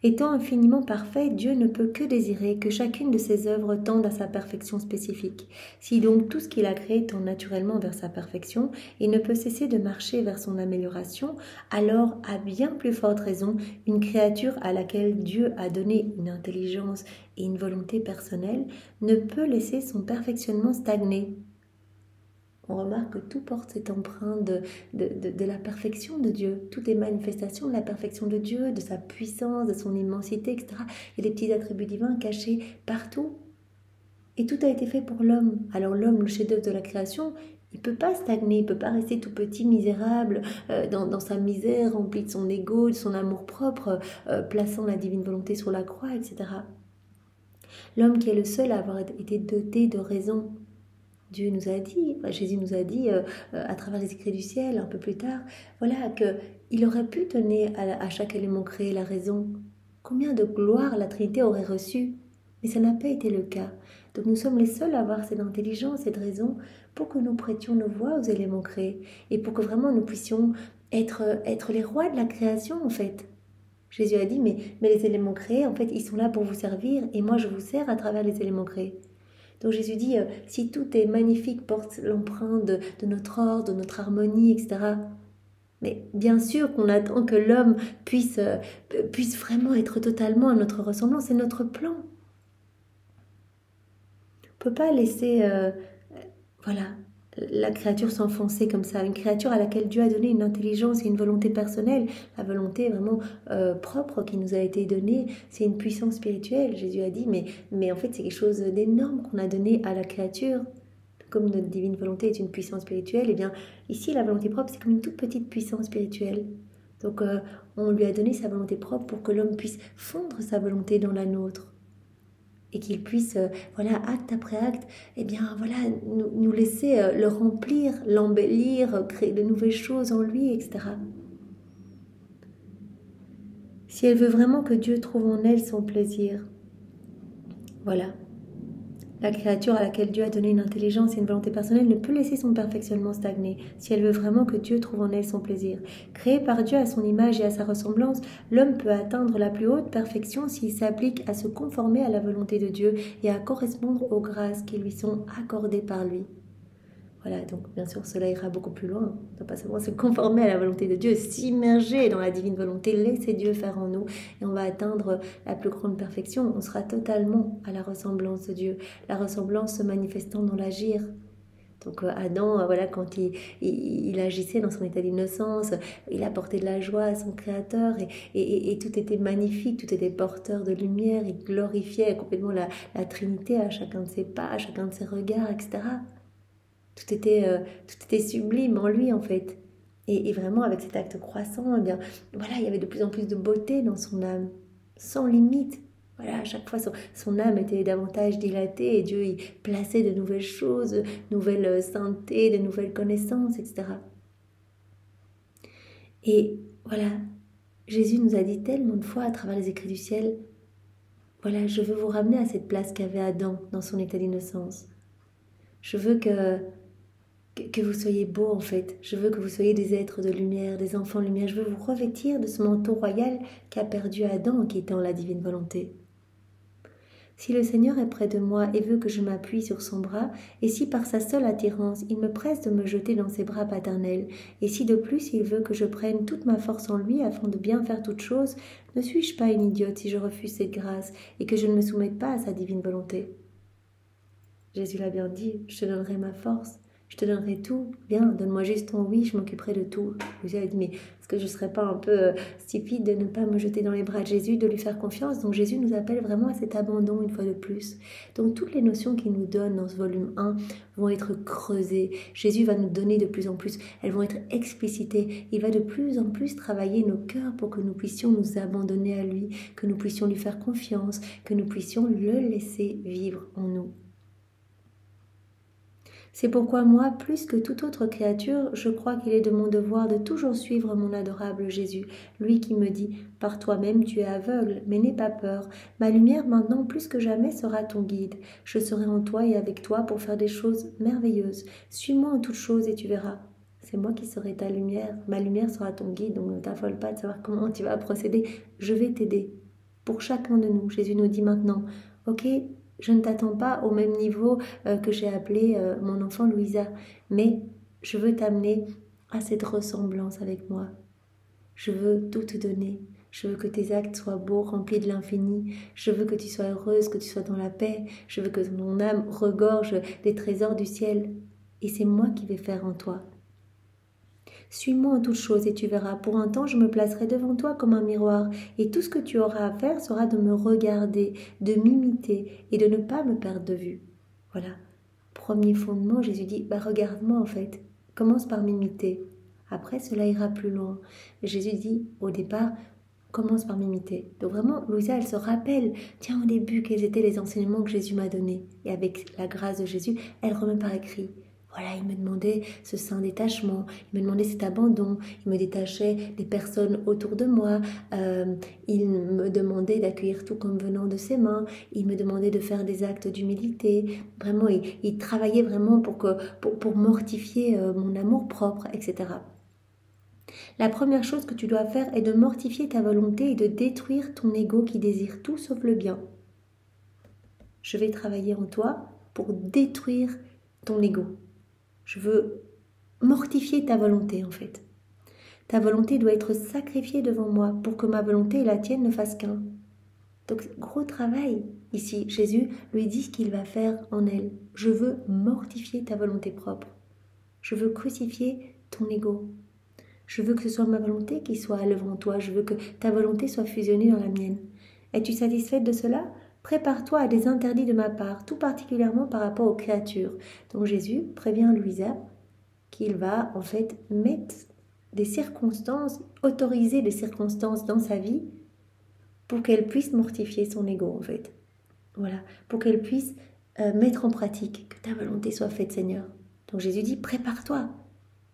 Étant infiniment parfait, Dieu ne peut que désirer que chacune de ses œuvres tende à sa perfection spécifique. Si donc tout ce qu'il a créé tend naturellement vers sa perfection et ne peut cesser de marcher vers son amélioration, alors, à bien plus forte raison, une créature à laquelle Dieu a donné une intelligence et une volonté personnelle ne peut laisser son perfectionnement stagner. On remarque que tout porte cette empreinte de la perfection de Dieu. Tout est manifestation de la perfection de Dieu, de sa puissance, de son immensité, etc. Il y a des petits attributs divins cachés partout. Et tout a été fait pour l'homme. Alors l'homme, le chef-d'œuvre de la création, il ne peut pas stagner, il ne peut pas rester tout petit, misérable, dans sa misère, rempli de son ego, de son amour-propre, plaçant la divine volonté sur la croix, etc. L'homme qui est le seul à avoir été doté de raison. Dieu nous a dit, Jésus nous a dit à travers les écrits du ciel un peu plus tard, voilà, qu'il aurait pu donner à chaque élément créé la raison. Combien de gloire la Trinité aurait reçu? Mais ça n'a pas été le cas. Donc nous sommes les seuls à avoir cette intelligence, cette raison, pour que nous prêtions nos voix aux éléments créés et pour que vraiment nous puissions être les rois de la création en fait. Jésus a dit, mais les éléments créés, en fait, ils sont là pour vous servir et moi je vous sers à travers les éléments créés. Donc Jésus dit, si tout est magnifique, porte l'empreinte de notre ordre, de notre harmonie, etc., Mais bien sûr qu'on attend que l'homme puisse vraiment être totalement à notre ressemblance, c'est notre plan. On ne peut pas laisser voilà, la créature s'enfoncer comme ça. Une créature à laquelle Dieu a donné une intelligence et une volonté personnelle, la volonté vraiment propre qui nous a été donnée, c'est une puissance spirituelle. Jésus a dit, mais en fait c'est quelque chose d'énorme qu'on a donné à la créature. Comme notre divine volonté est une puissance spirituelle, et bien ici la volonté propre c'est comme une toute petite puissance spirituelle. Donc on lui a donné sa volonté propre pour que l'homme puisse fondre sa volonté dans la nôtre. Et qu'il puisse, voilà, acte après acte, eh bien, voilà, nous laisser le remplir, l'embellir, créer de nouvelles choses en lui, etc. Si elle veut vraiment que Dieu trouve en elle son plaisir, voilà. La créature à laquelle Dieu a donné une intelligence et une volonté personnelle ne peut laisser son perfectionnement stagner si elle veut vraiment que Dieu trouve en elle son plaisir. Créé par Dieu à son image et à sa ressemblance, l'homme peut atteindre la plus haute perfection s'il s'applique à se conformer à la volonté de Dieu et à correspondre aux grâces qui lui sont accordées par lui. Voilà, donc bien sûr, cela ira beaucoup plus loin. On ne doit pas seulement se conformer à la volonté de Dieu, s'immerger dans la divine volonté, laisser Dieu faire en nous, et on va atteindre la plus grande perfection. On sera totalement à la ressemblance de Dieu, la ressemblance se manifestant dans l'agir. Donc Adam, voilà, quand il agissait dans son état d'innocence, il apportait de la joie à son Créateur, et tout était magnifique, tout était porteur de lumière, il glorifiait complètement la Trinité à chacun de ses pas, à chacun de ses regards, etc. Tout était sublime en lui, en fait. Et vraiment, avec cet acte croissant, eh bien, voilà, il y avait de plus en plus de beauté dans son âme, sans limite. Voilà, à chaque fois, son âme était davantage dilatée et Dieu y plaçait de nouvelles choses, de nouvelles saintetés, de nouvelles connaissances, etc. Et voilà, Jésus nous a dit tellement de fois à travers les écrits du ciel, voilà, je veux vous ramener à cette place qu'avait Adam dans son état d'innocence. Je veux que vous soyez beaux en fait. Je veux que vous soyez des êtres de lumière, des enfants de lumière. Je veux vous revêtir de ce manteau royal qu'a perdu Adam qui était en la divine volonté. Si le Seigneur est près de moi et veut que je m'appuie sur son bras, et si par sa seule attirance il me presse de me jeter dans ses bras paternels, et si de plus il veut que je prenne toute ma force en lui afin de bien faire toutes choses, ne suis-je pas une idiote si je refuse cette grâce et que je ne me soumette pas à sa divine volonté? Jésus l'a bien dit, je te donnerai ma force. Je te donnerai tout. Bien, donne-moi juste ton oui, je m'occuperai de tout. Jésus a dit, mais est-ce que je ne serais pas un peu stupide de ne pas me jeter dans les bras de Jésus, de lui faire confiance? Donc Jésus nous appelle vraiment à cet abandon une fois de plus. Donc toutes les notions qu'il nous donne dans ce volume 1 vont être creusées. Jésus va nous donner de plus en plus. Elles vont être explicitées. Il va de plus en plus travailler nos cœurs pour que nous puissions nous abandonner à lui, que nous puissions lui faire confiance, que nous puissions le laisser vivre en nous. C'est pourquoi moi, plus que toute autre créature, je crois qu'il est de mon devoir de toujours suivre mon adorable Jésus, lui qui me dit « Par toi-même tu es aveugle, mais n'aie pas peur. Ma lumière maintenant plus que jamais sera ton guide. Je serai en toi et avec toi pour faire des choses merveilleuses. Suis-moi en toutes choses et tu verras. » C'est moi qui serai ta lumière. Ma lumière sera ton guide, donc ne t'affole pas de savoir comment tu vas procéder. Je vais t'aider. Pour chacun de nous, Jésus nous dit maintenant « Ok, je ne t'attends pas au même niveau que j'ai appelé mon enfant Louisa, mais je veux t'amener à cette ressemblance avec moi. Je veux tout te donner. Je veux que tes actes soient beaux, remplis de l'infini. Je veux que tu sois heureuse, que tu sois dans la paix. Je veux que ton âme regorge des trésors du ciel. Et c'est moi qui vais faire en toi. Suis-moi en toutes choses et tu verras. Pour un temps, je me placerai devant toi comme un miroir. Et tout ce que tu auras à faire sera de me regarder, de m'imiter et de ne pas me perdre de vue. Voilà. Premier fondement, Jésus dit, regarde-moi en fait. Commence par m'imiter. Après, cela ira plus loin. Mais Jésus dit, au départ, commence par m'imiter. Donc vraiment, Louisa, elle se rappelle, tiens, au début, quels étaient les enseignements que Jésus m'a donnés. Et avec la grâce de Jésus, elle remet par écrit. Voilà, il me demandait ce saint détachement, il me demandait cet abandon, il me détachait des personnes autour de moi, il me demandait d'accueillir tout comme venant de ses mains, il me demandait de faire des actes d'humilité. Vraiment, il travaillait vraiment pour mortifier mon amour propre, etc. La première chose que tu dois faire est de mortifier ta volonté et de détruire ton ego qui désire tout sauf le bien. Je vais travailler en toi pour détruire ton ego. Je veux mortifier ta volonté en fait. Ta volonté doit être sacrifiée devant moi pour que ma volonté et la tienne ne fassent qu'un. Donc, gros travail. Ici, Jésus lui dit ce qu'il va faire en elle. Je veux mortifier ta volonté propre. Je veux crucifier ton ego. Je veux que ce soit ma volonté qui soit à l'œuvre en toi. Je veux que ta volonté soit fusionnée dans la mienne. Es-tu satisfaite de cela? Prépare-toi à des interdits de ma part, tout particulièrement par rapport aux créatures. Donc Jésus prévient Louisa qu'il va en fait mettre des circonstances, autoriser des circonstances dans sa vie pour qu'elle puisse mortifier son ego en fait. Voilà, pour qu'elle puisse mettre en pratique que ta volonté soit faite, Seigneur. Donc Jésus dit, prépare-toi.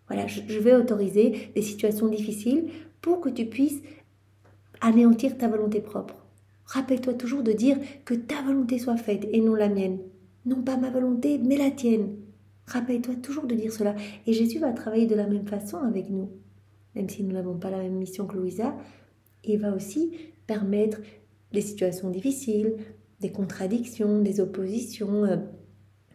Voilà, je vais autoriser des situations difficiles pour que tu puisses anéantir ta volonté propre. Rappelle-toi toujours de dire que ta volonté soit faite et non la mienne. Non pas ma volonté, mais la tienne. Rappelle-toi toujours de dire cela. Et Jésus va travailler de la même façon avec nous. Même si nous n'avons pas la même mission que Louisa, il va aussi permettre des situations difficiles, des contradictions, des oppositions,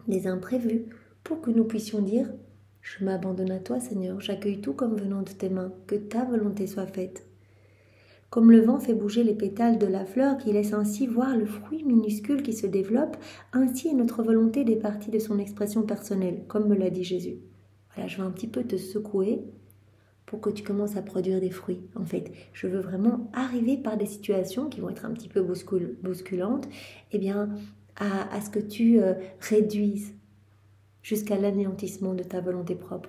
des imprévus, pour que nous puissions dire « Je m'abandonne à toi, Seigneur, j'accueille tout comme venant de tes mains, que ta volonté soit faite. » Comme le vent fait bouger les pétales de la fleur qui laisse ainsi voir le fruit minuscule qui se développe, ainsi est notre volonté départie de son expression personnelle, comme me l'a dit Jésus. Voilà, je vais un petit peu te secouer pour que tu commences à produire des fruits. En fait, je veux vraiment arriver par des situations qui vont être un petit peu bousculantes, eh bien, à ce que tu réduises jusqu'à l'anéantissement de ta volonté propre,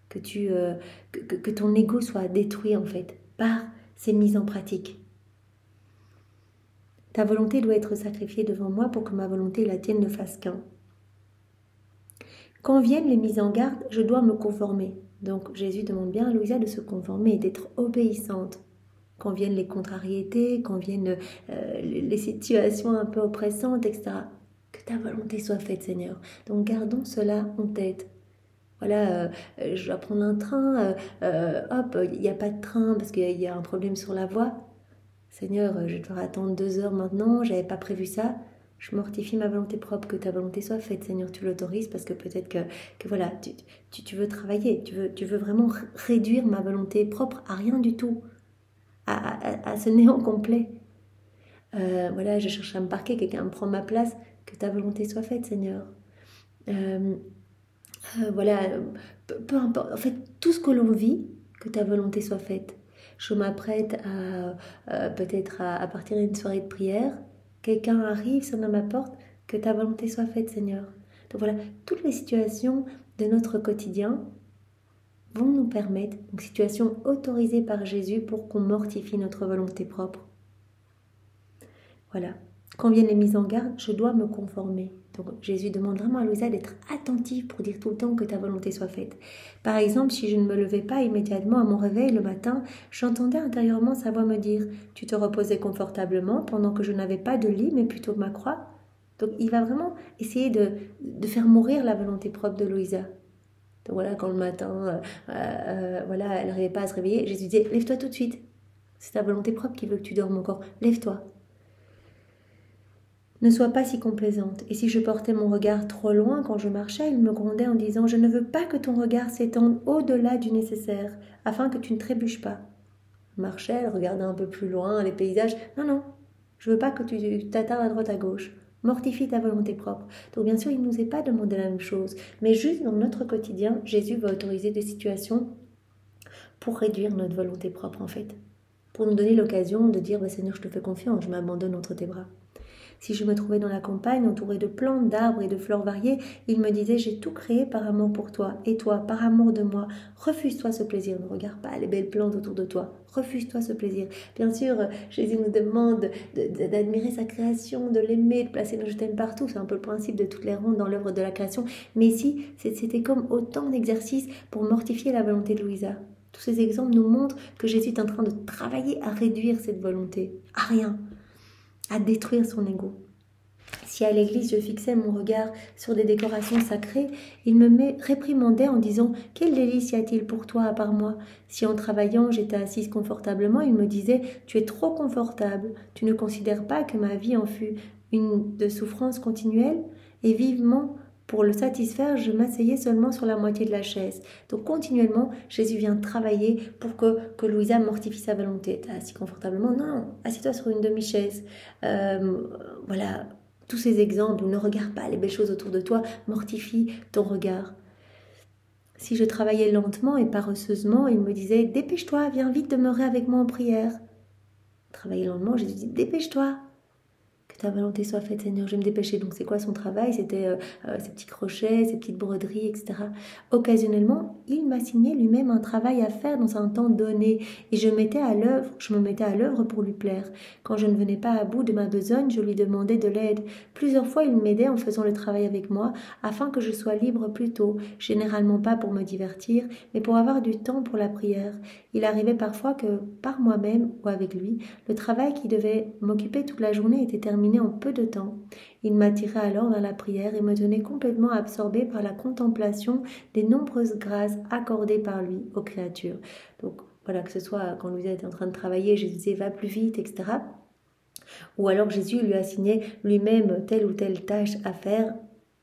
que ton ego soit détruit en fait par ces mises en pratique. Ta volonté doit être sacrifiée devant moi pour que ma volonté et la tienne ne fassent qu'un. Quand viennent les mises en garde, je dois me conformer. Donc Jésus demande bien à Louisa de se conformer, d'être obéissante. Quand viennent les contrariétés, quand viennent les situations un peu oppressantes, etc. Que ta volonté soit faite, Seigneur. Donc gardons cela en tête. Voilà, je dois prendre un train, hop, il n'y a pas de train parce qu'il y a un problème sur la voie. Seigneur, je vais devoir attendre 2 heures maintenant, je n'avais pas prévu ça. Je mortifie ma volonté propre, que ta volonté soit faite, Seigneur, tu l'autorises parce que peut-être que voilà, tu veux travailler, tu veux vraiment réduire ma volonté propre à rien du tout, à ce néant complet. Voilà, je cherche à me parquer, quelqu'un me prend ma place, que ta volonté soit faite, Seigneur. Voilà, peu importe, en fait, tout ce que l'on vit, que ta volonté soit faite. Je m'apprête peut-être à partir d'une soirée de prière, quelqu'un arrive, sonne à ma porte, que ta volonté soit faite, Seigneur. Donc voilà, toutes les situations de notre quotidien vont nous permettre, une situation autorisée par Jésus pour qu'on mortifie notre volonté propre. Voilà. Quand viennent les mises en garde, je dois me conformer. Donc Jésus demande vraiment à Louisa d'être attentive pour dire tout le temps que ta volonté soit faite. Par exemple, si je ne me levais pas immédiatement à mon réveil le matin, j'entendais intérieurement sa voix me dire « Tu te reposais confortablement pendant que je n'avais pas de lit, mais plutôt ma croix ?» Donc il va vraiment essayer de faire mourir la volonté propre de Louisa. Donc voilà, quand le matin, voilà, elle n'arrivait pas à se réveiller, Jésus disait « Lève-toi tout de suite. C'est ta volonté propre qui veut que tu dormes encore. Lève-toi. » Ne sois pas si complaisante. Et si je portais mon regard trop loin quand je marchais, il me grondait en disant « Je ne veux pas que ton regard s'étende au-delà du nécessaire, afin que tu ne trébuches pas. » Je marchais, elle regardait un peu plus loin, les paysages. « Non, je veux pas que tu t'attardes à droite à gauche. Mortifie ta volonté propre. » Donc bien sûr, il ne nous est pas demandé la même chose. Mais juste dans notre quotidien, Jésus va autoriser des situations pour réduire notre volonté propre en fait. Pour nous donner l'occasion de dire « Seigneur, je te fais confiance, je m'abandonne entre tes bras. » Si je me trouvais dans la campagne, entourée de plantes, d'arbres et de fleurs variées, il me disait « J'ai tout créé par amour pour toi, et toi, par amour de moi, refuse-toi ce plaisir. Ne regarde pas les belles plantes autour de toi, refuse-toi ce plaisir. » Bien sûr, Jésus nous demande d'admirer sa création, de l'aimer, de placer nos je t'aime partout. C'est un peu le principe de toutes les rondes dans l'œuvre de la création. Mais ici, c'était comme autant d'exercices pour mortifier la volonté de Louisa. Tous ces exemples nous montrent que Jésus est en train de travailler à réduire cette volonté, à rien, à détruire son ego. Si à l'église je fixais mon regard sur des décorations sacrées, il me réprimandait en disant « Quel délice y a-t-il pour toi à part moi ?» Si en travaillant j'étais assise confortablement, il me disait « Tu es trop confortable, tu ne considères pas que ma vie en fut une de souffrance continuelle ?» Et vivement Pour le satisfaire, je m'asseyais seulement sur la moitié de la chaise. Donc continuellement, Jésus vient travailler pour que Louisa mortifie sa volonté. T'es assis confortablement? Non, assieds-toi sur une demi-chaise. Voilà, tous ces exemples où ne regarde pas les belles choses autour de toi, mortifie ton regard. Si je travaillais lentement et paresseusement, il me disait « Dépêche-toi, viens vite demeurer avec moi en prière ». Travailler lentement, Jésus dit « Dépêche-toi ». Que ta volonté soit faite, Seigneur, je vais me dépêcher. Donc c'est quoi son travail? C'était ses petits crochets, ses petites broderies, etc. Occasionnellement, il m'assignait lui-même un travail à faire dans un temps donné et je me mettais à l'œuvre pour lui plaire. Quand je ne venais pas à bout de ma besogne, je lui demandais de l'aide. Plusieurs fois, il m'aidait en faisant le travail avec moi afin que je sois libre plus tôt, généralement pas pour me divertir, mais pour avoir du temps pour la prière. Il arrivait parfois que, par moi-même ou avec lui, le travail qui devait m'occuper toute la journée était terminé en peu de temps. Il m'attirait alors vers la prière et me tenait complètement absorbée par la contemplation des nombreuses grâces accordées par lui aux créatures. Donc voilà, que ce soit quand Louisa était en train de travailler, Jésus disait va plus vite, etc. Ou alors Jésus lui assignait lui-même telle ou telle tâche à faire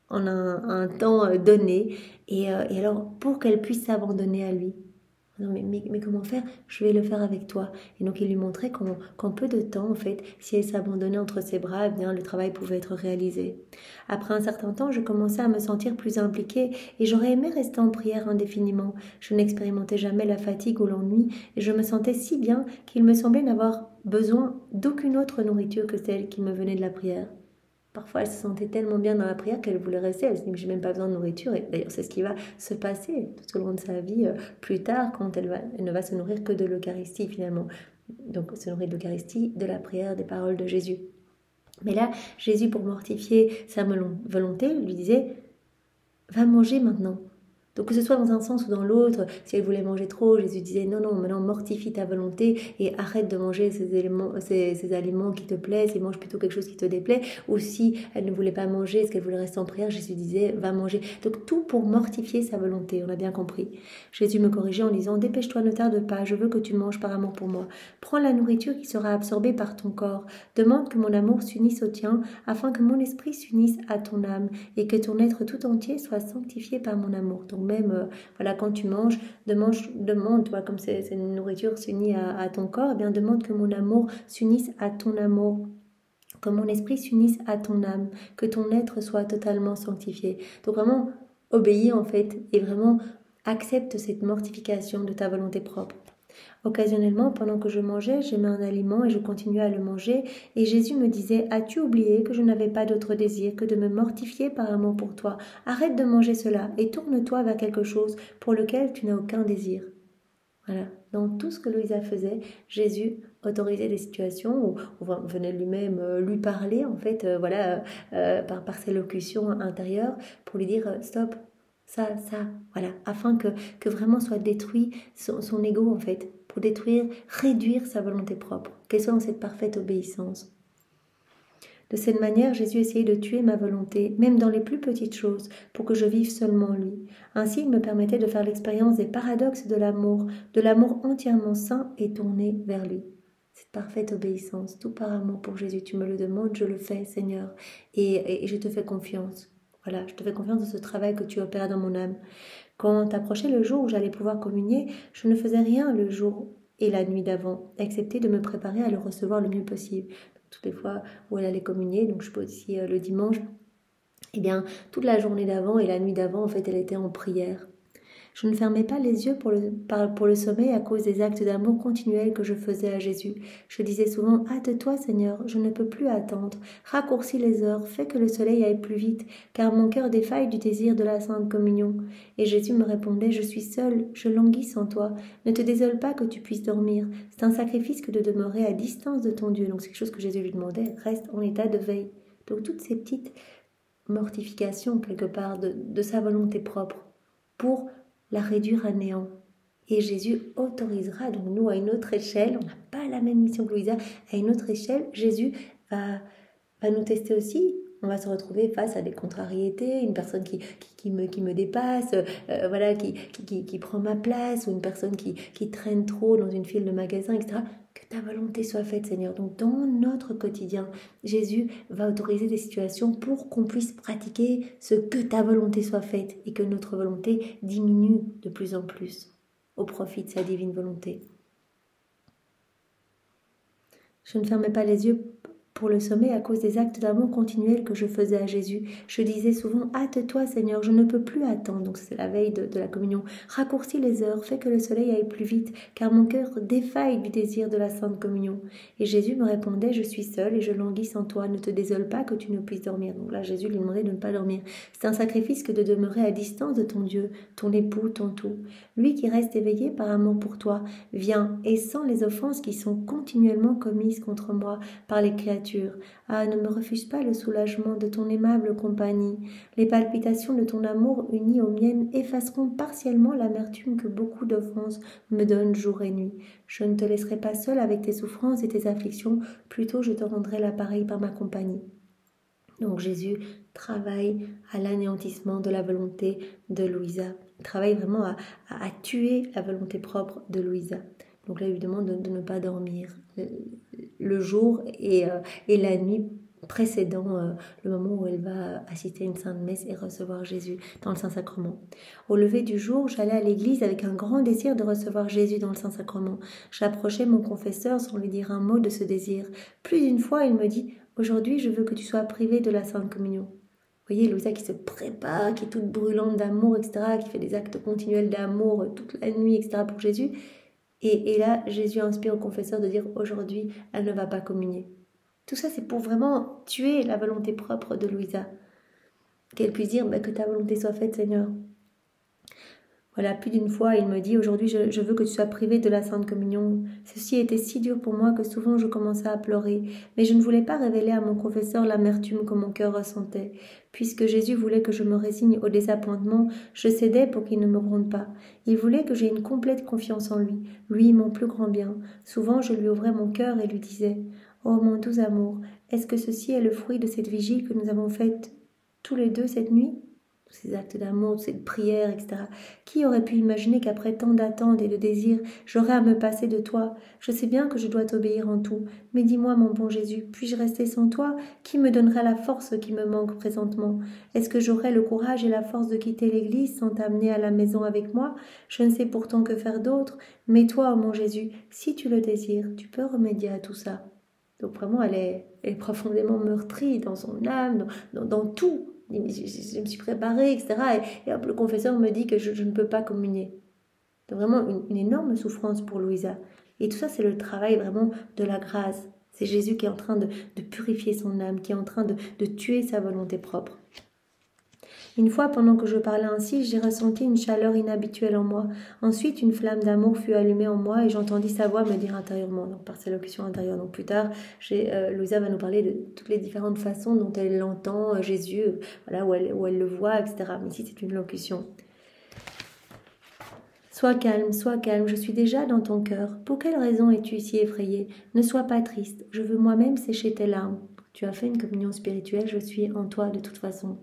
en un temps donné et alors pour qu'elle puisse s'abandonner à lui. Non, mais comment faire? Je vais le faire avec toi. Et donc il lui montrait qu'en peu de temps, en fait, si elle s'abandonnait entre ses bras, eh bien, le travail pouvait être réalisé. Après un certain temps, je commençais à me sentir plus impliquée et j'aurais aimé rester en prière indéfiniment. Je n'expérimentais jamais la fatigue ou l'ennui et je me sentais si bien qu'il me semblait n'avoir besoin d'aucune autre nourriture que celle qui me venait de la prière. Parfois, elle se sentait tellement bien dans la prière qu'elle voulait rester. Elle se dit, mais j'ai même pas besoin de nourriture. Et d'ailleurs, c'est ce qui va se passer tout au long de sa vie plus tard, quand elle ne va se nourrir que de l'Eucharistie, finalement. Donc, se nourrir de l'Eucharistie, de la prière, des paroles de Jésus. Mais là, Jésus, pour mortifier sa volonté, lui disait, va manger maintenant. Donc que ce soit dans un sens ou dans l'autre, si elle voulait manger trop, Jésus disait non, maintenant mortifie ta volonté et arrête de manger ces aliments qui te plaisent et mange plutôt quelque chose qui te déplaît. Ou si elle ne voulait pas manger, est-ce qu'elle voulait rester en prière, Jésus disait va manger. Donc tout pour mortifier sa volonté, on a bien compris. Jésus me corrigeait en disant dépêche-toi, ne tarde pas, je veux que tu manges par amour pour moi. Prends la nourriture qui sera absorbée par ton corps. Demande que mon amour s'unisse au tien afin que mon esprit s'unisse à ton âme et que ton être tout entier soit sanctifié par mon amour. Donc même, voilà, quand tu manges, demande, toi, comme c'est une nourriture s'unit à ton corps, eh bien demande que mon amour s'unisse à ton amour, que mon esprit s'unisse à ton âme, que ton être soit totalement sanctifié. Donc vraiment, obéis en fait, et vraiment accepte cette mortification de ta volonté propre. Occasionnellement, pendant que je mangeais, j'aimais un aliment et je continuais à le manger, et Jésus me disait « As-tu oublié que je n'avais pas d'autre désir que de me mortifier par amour pour toi? Arrête de manger cela et tourne-toi vers quelque chose pour lequel tu n'as aucun désir. » Voilà, dans tout ce que Louisa faisait, Jésus autorisait des situations où venait lui-même lui parler, en fait, par ses locutions intérieures, pour lui dire « Stop !» Ça, voilà, afin que vraiment soit détruit son ego, en fait, pour réduire sa volonté propre, qu'elle soit dans cette parfaite obéissance. De cette manière, Jésus essayait de tuer ma volonté, même dans les plus petites choses, pour que je vive seulement lui. Ainsi, il me permettait de faire l'expérience des paradoxes de l'amour entièrement saint et tourné vers lui. Cette parfaite obéissance, tout par amour pour Jésus, tu me le demandes, je le fais, Seigneur, et je te fais confiance. Voilà, je te fais confiance dans ce travail que tu opères dans mon âme. Quand approchait le jour où j'allais pouvoir communier, je ne faisais rien le jour et la nuit d'avant, excepté de me préparer à le recevoir le mieux possible. Donc, toutes les fois où elle allait communier, donc je peux aussi le dimanche, eh bien, toute la journée d'avant et la nuit d'avant, en fait, elle était en prière. Je ne fermais pas les yeux pour le sommeil à cause des actes d'amour continuels que je faisais à Jésus. Je disais souvent « Hâte-toi, Seigneur, je ne peux plus attendre. Raccourcis les heures, fais que le soleil aille plus vite, car mon cœur défaille du désir de la Sainte Communion. » Et Jésus me répondait « Je suis seul, je languis sans toi. Ne te désole pas que tu puisses dormir. C'est un sacrifice que de demeurer à distance de ton Dieu. » Donc c'est quelque chose que Jésus lui demandait. Reste en état de veille. Donc toutes ces petites mortifications, quelque part, de sa volonté propre, pour la réduire à néant. Et Jésus autorisera, donc nous à une autre échelle, on n'a pas la même mission que Louisa, à une autre échelle, Jésus va nous tester aussi, on va se retrouver face à des contrariétés, une personne qui me dépasse, voilà, qui prend ma place, ou une personne qui traîne trop dans une file de magasins, etc. Que ta volonté soit faite, Seigneur. Donc dans notre quotidien, Jésus va autoriser des situations pour qu'on puisse pratiquer ce que ta volonté soit faite et que notre volonté diminue de plus en plus au profit de sa divine volonté. Je ne fermais pas les yeux pour le sommet à cause des actes d'amour continuels que je faisais à Jésus. Je disais souvent « Hâte-toi, Seigneur, je ne peux plus attendre ». Donc c'est la veille de la communion. « Raccourcis les heures, fais que le soleil aille plus vite, car mon cœur défaille du désir de la Sainte Communion. » Et Jésus me répondait « Je suis seul et je languis sans toi. Ne te désole pas que tu ne puisses dormir. » Donc là, Jésus lui demandait de ne pas dormir. C'est un sacrifice que de demeurer à distance de ton Dieu, ton époux, ton tout. Lui qui reste éveillé par amour pour toi, vient et sent les offenses qui sont continuellement commises contre moi par les créatures. Ah, ne me refuse pas le soulagement de ton aimable compagnie. Les palpitations de ton amour unies aux miennes effaceront partiellement l'amertume que beaucoup d'offenses me donnent jour et nuit. Je ne te laisserai pas seul avec tes souffrances et tes afflictions, plutôt je te rendrai l'appareil par ma compagnie. Donc Jésus travaille à l'anéantissement de la volonté de Louisa. Il travaille vraiment à tuer la volonté propre de Louisa. Donc là, il lui demande de ne pas dormir le jour et la nuit précédant le moment où elle va assister à une sainte messe et recevoir Jésus dans le Saint-Sacrement. Au lever du jour, j'allais à l'église avec un grand désir de recevoir Jésus dans le Saint-Sacrement. J'approchais mon confesseur sans lui dire un mot de ce désir. Plus d'une fois, il me dit « Aujourd'hui, je veux que tu sois privé de la Sainte Communion. » Vous voyez, Louisa qui se prépare, qui est toute brûlante d'amour, etc., qui fait des actes continuels d'amour toute la nuit, etc., pour Jésus. Et là, Jésus inspire au confesseur de dire « Aujourd'hui, elle ne va pas communier ». Tout ça, c'est pour vraiment tuer la volonté propre de Louisa. Qu'elle puisse dire que ta volonté soit faite, Seigneur. Voilà, plus d'une fois, il me dit « Aujourd'hui, je veux que tu sois privé de la Sainte Communion. » Ceci était si dur pour moi que souvent je commençais à pleurer. Mais je ne voulais pas révéler à mon confesseur l'amertume que mon cœur ressentait. Puisque Jésus voulait que je me résigne au désappointement, je cédais pour qu'il ne me gronde pas. Il voulait que j'aie une complète confiance en lui, lui mon plus grand bien. Souvent, je lui ouvrais mon cœur et lui disais « Oh mon doux amour, est-ce que ceci est le fruit de cette vigile que nous avons faite tous les deux cette nuit ?» Ces actes d'amour, cette prière, etc. Qui aurait pu imaginer qu'après tant d'attentes et de désirs, j'aurais à me passer de toi? Je sais bien que je dois t'obéir en tout, mais dis-moi, mon bon Jésus, puis-je rester sans toi? Qui me donnera la force qui me manque présentement? Est-ce que j'aurai le courage et la force de quitter l'église sans t'amener à la maison avec moi? Je ne sais pourtant que faire d'autre, mais toi, oh mon Jésus, si tu le désires, tu peux remédier à tout ça. Donc vraiment, elle est profondément meurtrie dans son âme, dans tout. Je me suis préparée, etc. Et hop, le confesseur me dit que je ne peux pas communier. C'est vraiment une énorme souffrance pour Louisa. Et tout ça, c'est le travail vraiment de la grâce. C'est Jésus qui est en train de purifier son âme, qui est en train de tuer sa volonté propre. Une fois, pendant que je parlais ainsi, j'ai ressenti une chaleur inhabituelle en moi. Ensuite, une flamme d'amour fut allumée en moi et j'entendis sa voix me dire intérieurement, donc par sa locution intérieure. Donc plus tard, Louisa va nous parler de toutes les différentes façons dont elle entend Jésus, voilà, où elle le voit, etc. Mais ici, c'est une locution. Sois calme, je suis déjà dans ton cœur. Pour quelle raison es-tu si effrayé? Ne sois pas triste, je veux moi-même sécher tes larmes. Tu as fait une communion spirituelle, je suis en toi de toute façon.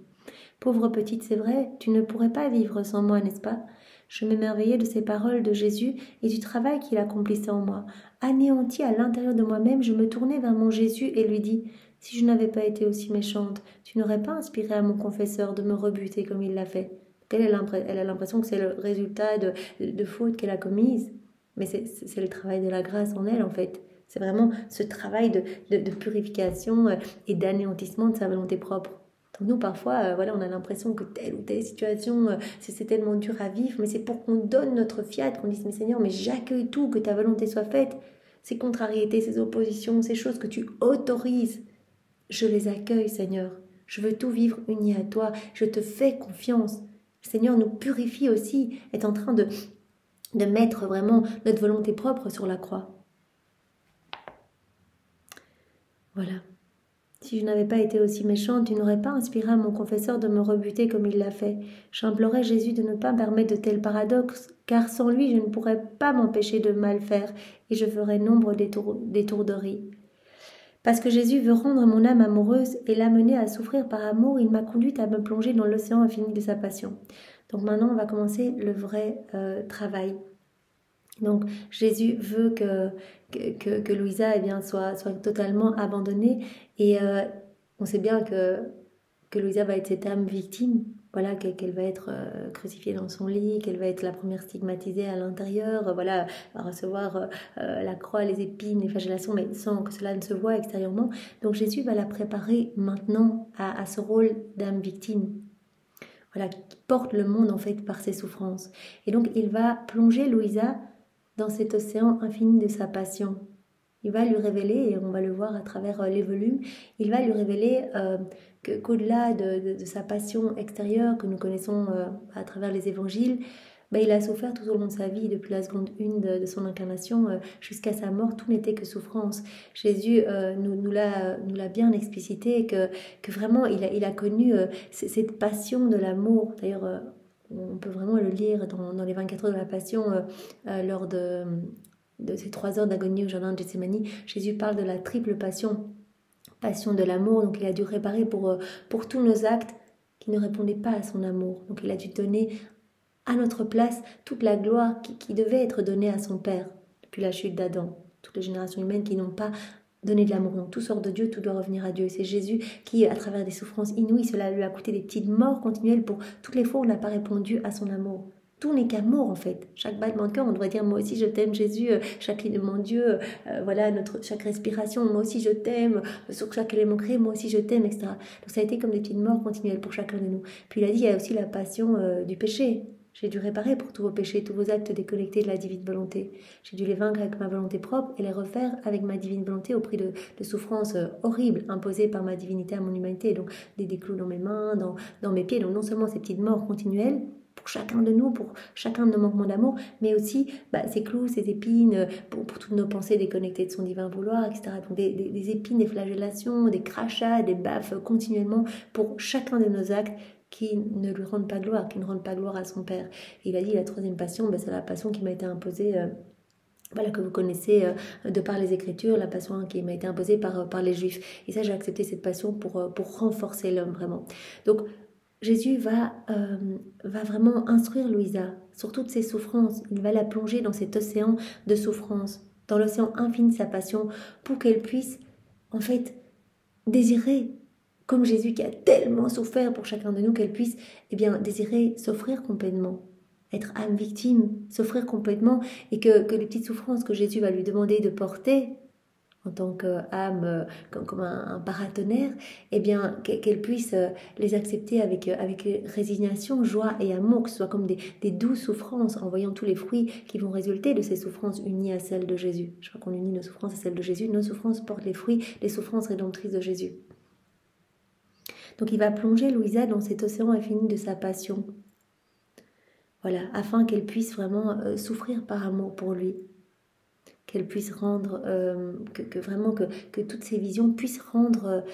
Pauvre petite, c'est vrai, tu ne pourrais pas vivre sans moi, n'est-ce pas? Je m'émerveillais de ces paroles de Jésus et du travail qu'il accomplissait en moi. Anéanti à l'intérieur de moi-même, je me tournai vers mon Jésus et lui dis « Si je n'avais pas été aussi méchante, tu n'aurais pas inspiré à mon confesseur de me rebuter comme il l'a fait. » Elle a l'impression que c'est le résultat de fautes qu'elle a commises. Mais c'est le travail de la grâce en elle, en fait. C'est vraiment ce travail de purification et d'anéantissement de sa volonté propre. Donc nous, parfois, voilà, on a l'impression que telle ou telle situation, c'est tellement dur à vivre, mais c'est pour qu'on donne notre fiat, qu'on dise « Mais Seigneur, mais j'accueille tout, que ta volonté soit faite. » Ces contrariétés, ces oppositions, ces choses que tu autorises, je les accueille, Seigneur. Je veux tout vivre uni à toi. Je te fais confiance. Le Seigneur nous purifie aussi, est en train de mettre vraiment notre volonté propre sur la croix. Voilà. Si je n'avais pas été aussi méchante, tu n'aurais pas inspiré à mon confesseur de me rebuter comme il l'a fait. J'implorais Jésus de ne pas permettre de tels paradoxes, car sans lui, je ne pourrais pas m'empêcher de mal faire, et je ferais nombre d'étourderies. Parce que Jésus veut rendre mon âme amoureuse et l'amener à souffrir par amour, il m'a conduite à me plonger dans l'océan infini de sa passion. Donc maintenant, on va commencer le vrai travail. Donc Jésus veut que Louisa soit totalement abandonnée et on sait bien que Louisa va être cette âme victime, voilà, qu'elle va être crucifiée dans son lit, qu'elle va être la première stigmatisée à l'intérieur, voilà, va recevoir la croix, les épines, les flagellations, mais sans que cela ne se voit extérieurement. Donc Jésus va la préparer maintenant à ce rôle d'âme victime, voilà, qui porte le monde en fait par ses souffrances. Et donc il va plonger Louisa dans cet océan infini de sa passion. Il va lui révéler, et on va le voir à travers les volumes, il va lui révéler qu'au-delà de sa passion extérieure que nous connaissons à travers les évangiles, il a souffert tout au long de sa vie, depuis la seconde 1 de son incarnation jusqu'à sa mort, tout n'était que souffrance. Jésus nous l'a bien explicité, que vraiment il a connu cette passion de l'amour. D'ailleurs, on peut vraiment le lire dans les 24 heures de la passion lors de ces 3 heures d'agonie au jardin de Gethsémani. Jésus parle de la triple passion de l'amour. Donc il a dû réparer pour tous nos actes qui ne répondaient pas à son amour. Donc il a dû donner à notre place toute la gloire qui devait être donnée à son Père depuis la chute d'Adam. Toutes les générations humaines qui n'ont pas donné de l'amour. Donc tout sort de Dieu, tout doit revenir à Dieu. C'est Jésus qui, à travers des souffrances inouïes, cela lui a coûté des petites morts continuelles pour toutes les fois où on n'a pas répondu à son amour. Tout n'est qu'amour en fait. Chaque battement de cœur, on devrait dire moi aussi je t'aime Jésus, chaque ligne de mon Dieu, voilà, chaque respiration, moi aussi je t'aime, sur chaque élément créé, moi aussi je t'aime, etc. Donc ça a été comme des petites morts continuelles pour chacun de nous. Puis il a dit, il y a aussi la passion du péché. J'ai dû réparer pour tous vos péchés, tous vos actes déconnectés de la divine volonté. J'ai dû les vaincre avec ma volonté propre et les refaire avec ma divine volonté au prix de souffrances horribles imposées par ma divinité à mon humanité. Donc des clous dans mes mains, dans mes pieds. Donc non seulement ces petites morts continuelles, pour chacun de nous, pour chacun de nos manquements d'amour, mais aussi ces clous, ces épines, pour toutes nos pensées déconnectées de son divin vouloir, etc. Donc des épines, des flagellations, des crachats, des baffes continuellement pour chacun de nos actes qui ne lui rendent pas gloire, qui ne rendent pas gloire à son Père. Et il a dit la troisième passion, c'est la passion qui m'a été imposée, voilà, que vous connaissez de par les Écritures, la passion qui m'a été imposée par les Juifs. Et ça, j'ai accepté cette passion pour renforcer l'homme vraiment. Donc, Jésus va vraiment instruire Louisa sur toutes ses souffrances. Il va la plonger dans cet océan de souffrance, dans l'océan infini de sa passion, pour qu'elle puisse, en fait, désirer, comme Jésus qui a tellement souffert pour chacun de nous, qu'elle puisse désirer s'offrir complètement, être âme victime, s'offrir complètement, et que les petites souffrances que Jésus va lui demander de porter en tant qu'âme, comme un paratonnerre, qu'elle puisse les accepter avec résignation, joie et amour, que ce soit comme des douces souffrances, en voyant tous les fruits qui vont résulter de ces souffrances unies à celles de Jésus. Je crois qu'on unit nos souffrances à celles de Jésus. Nos souffrances portent les fruits, les souffrances rédemptrices de Jésus. Donc il va plonger Louisa dans cet océan infini de sa passion, voilà, afin qu'elle puisse vraiment souffrir par amour pour lui, qu'elle puisse rendre, que toutes ces visions puissent rendre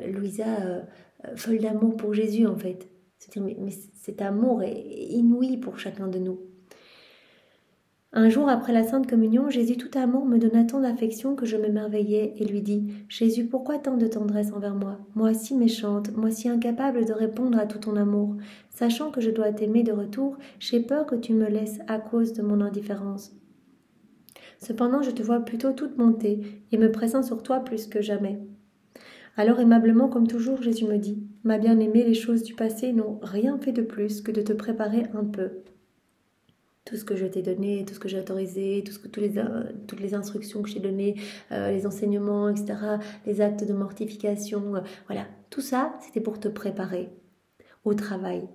Louisa folle d'amour pour Jésus en fait. C'est-à-dire, mais cet amour est inouï pour chacun de nous. Un jour après la Sainte Communion, Jésus tout amour me donna tant d'affection que je m'émerveillais et lui dis « Jésus, pourquoi tant de tendresse envers moi? Moi si méchante, moi si incapable de répondre à tout ton amour. Sachant que je dois t'aimer de retour, j'ai peur que tu me laisses à cause de mon indifférence. Cependant, je te vois plutôt toute montée et me pressant sur toi plus que jamais. » Alors aimablement comme toujours, Jésus me dit « Ma bien-aimée, les choses du passé n'ont rien fait de plus que de te préparer un peu. » Tout ce que je t'ai donné, tout ce que j'ai autorisé, toutes les instructions que j'ai données, les enseignements, etc., les actes de mortification, voilà, tout ça, c'était pour te préparer au travail,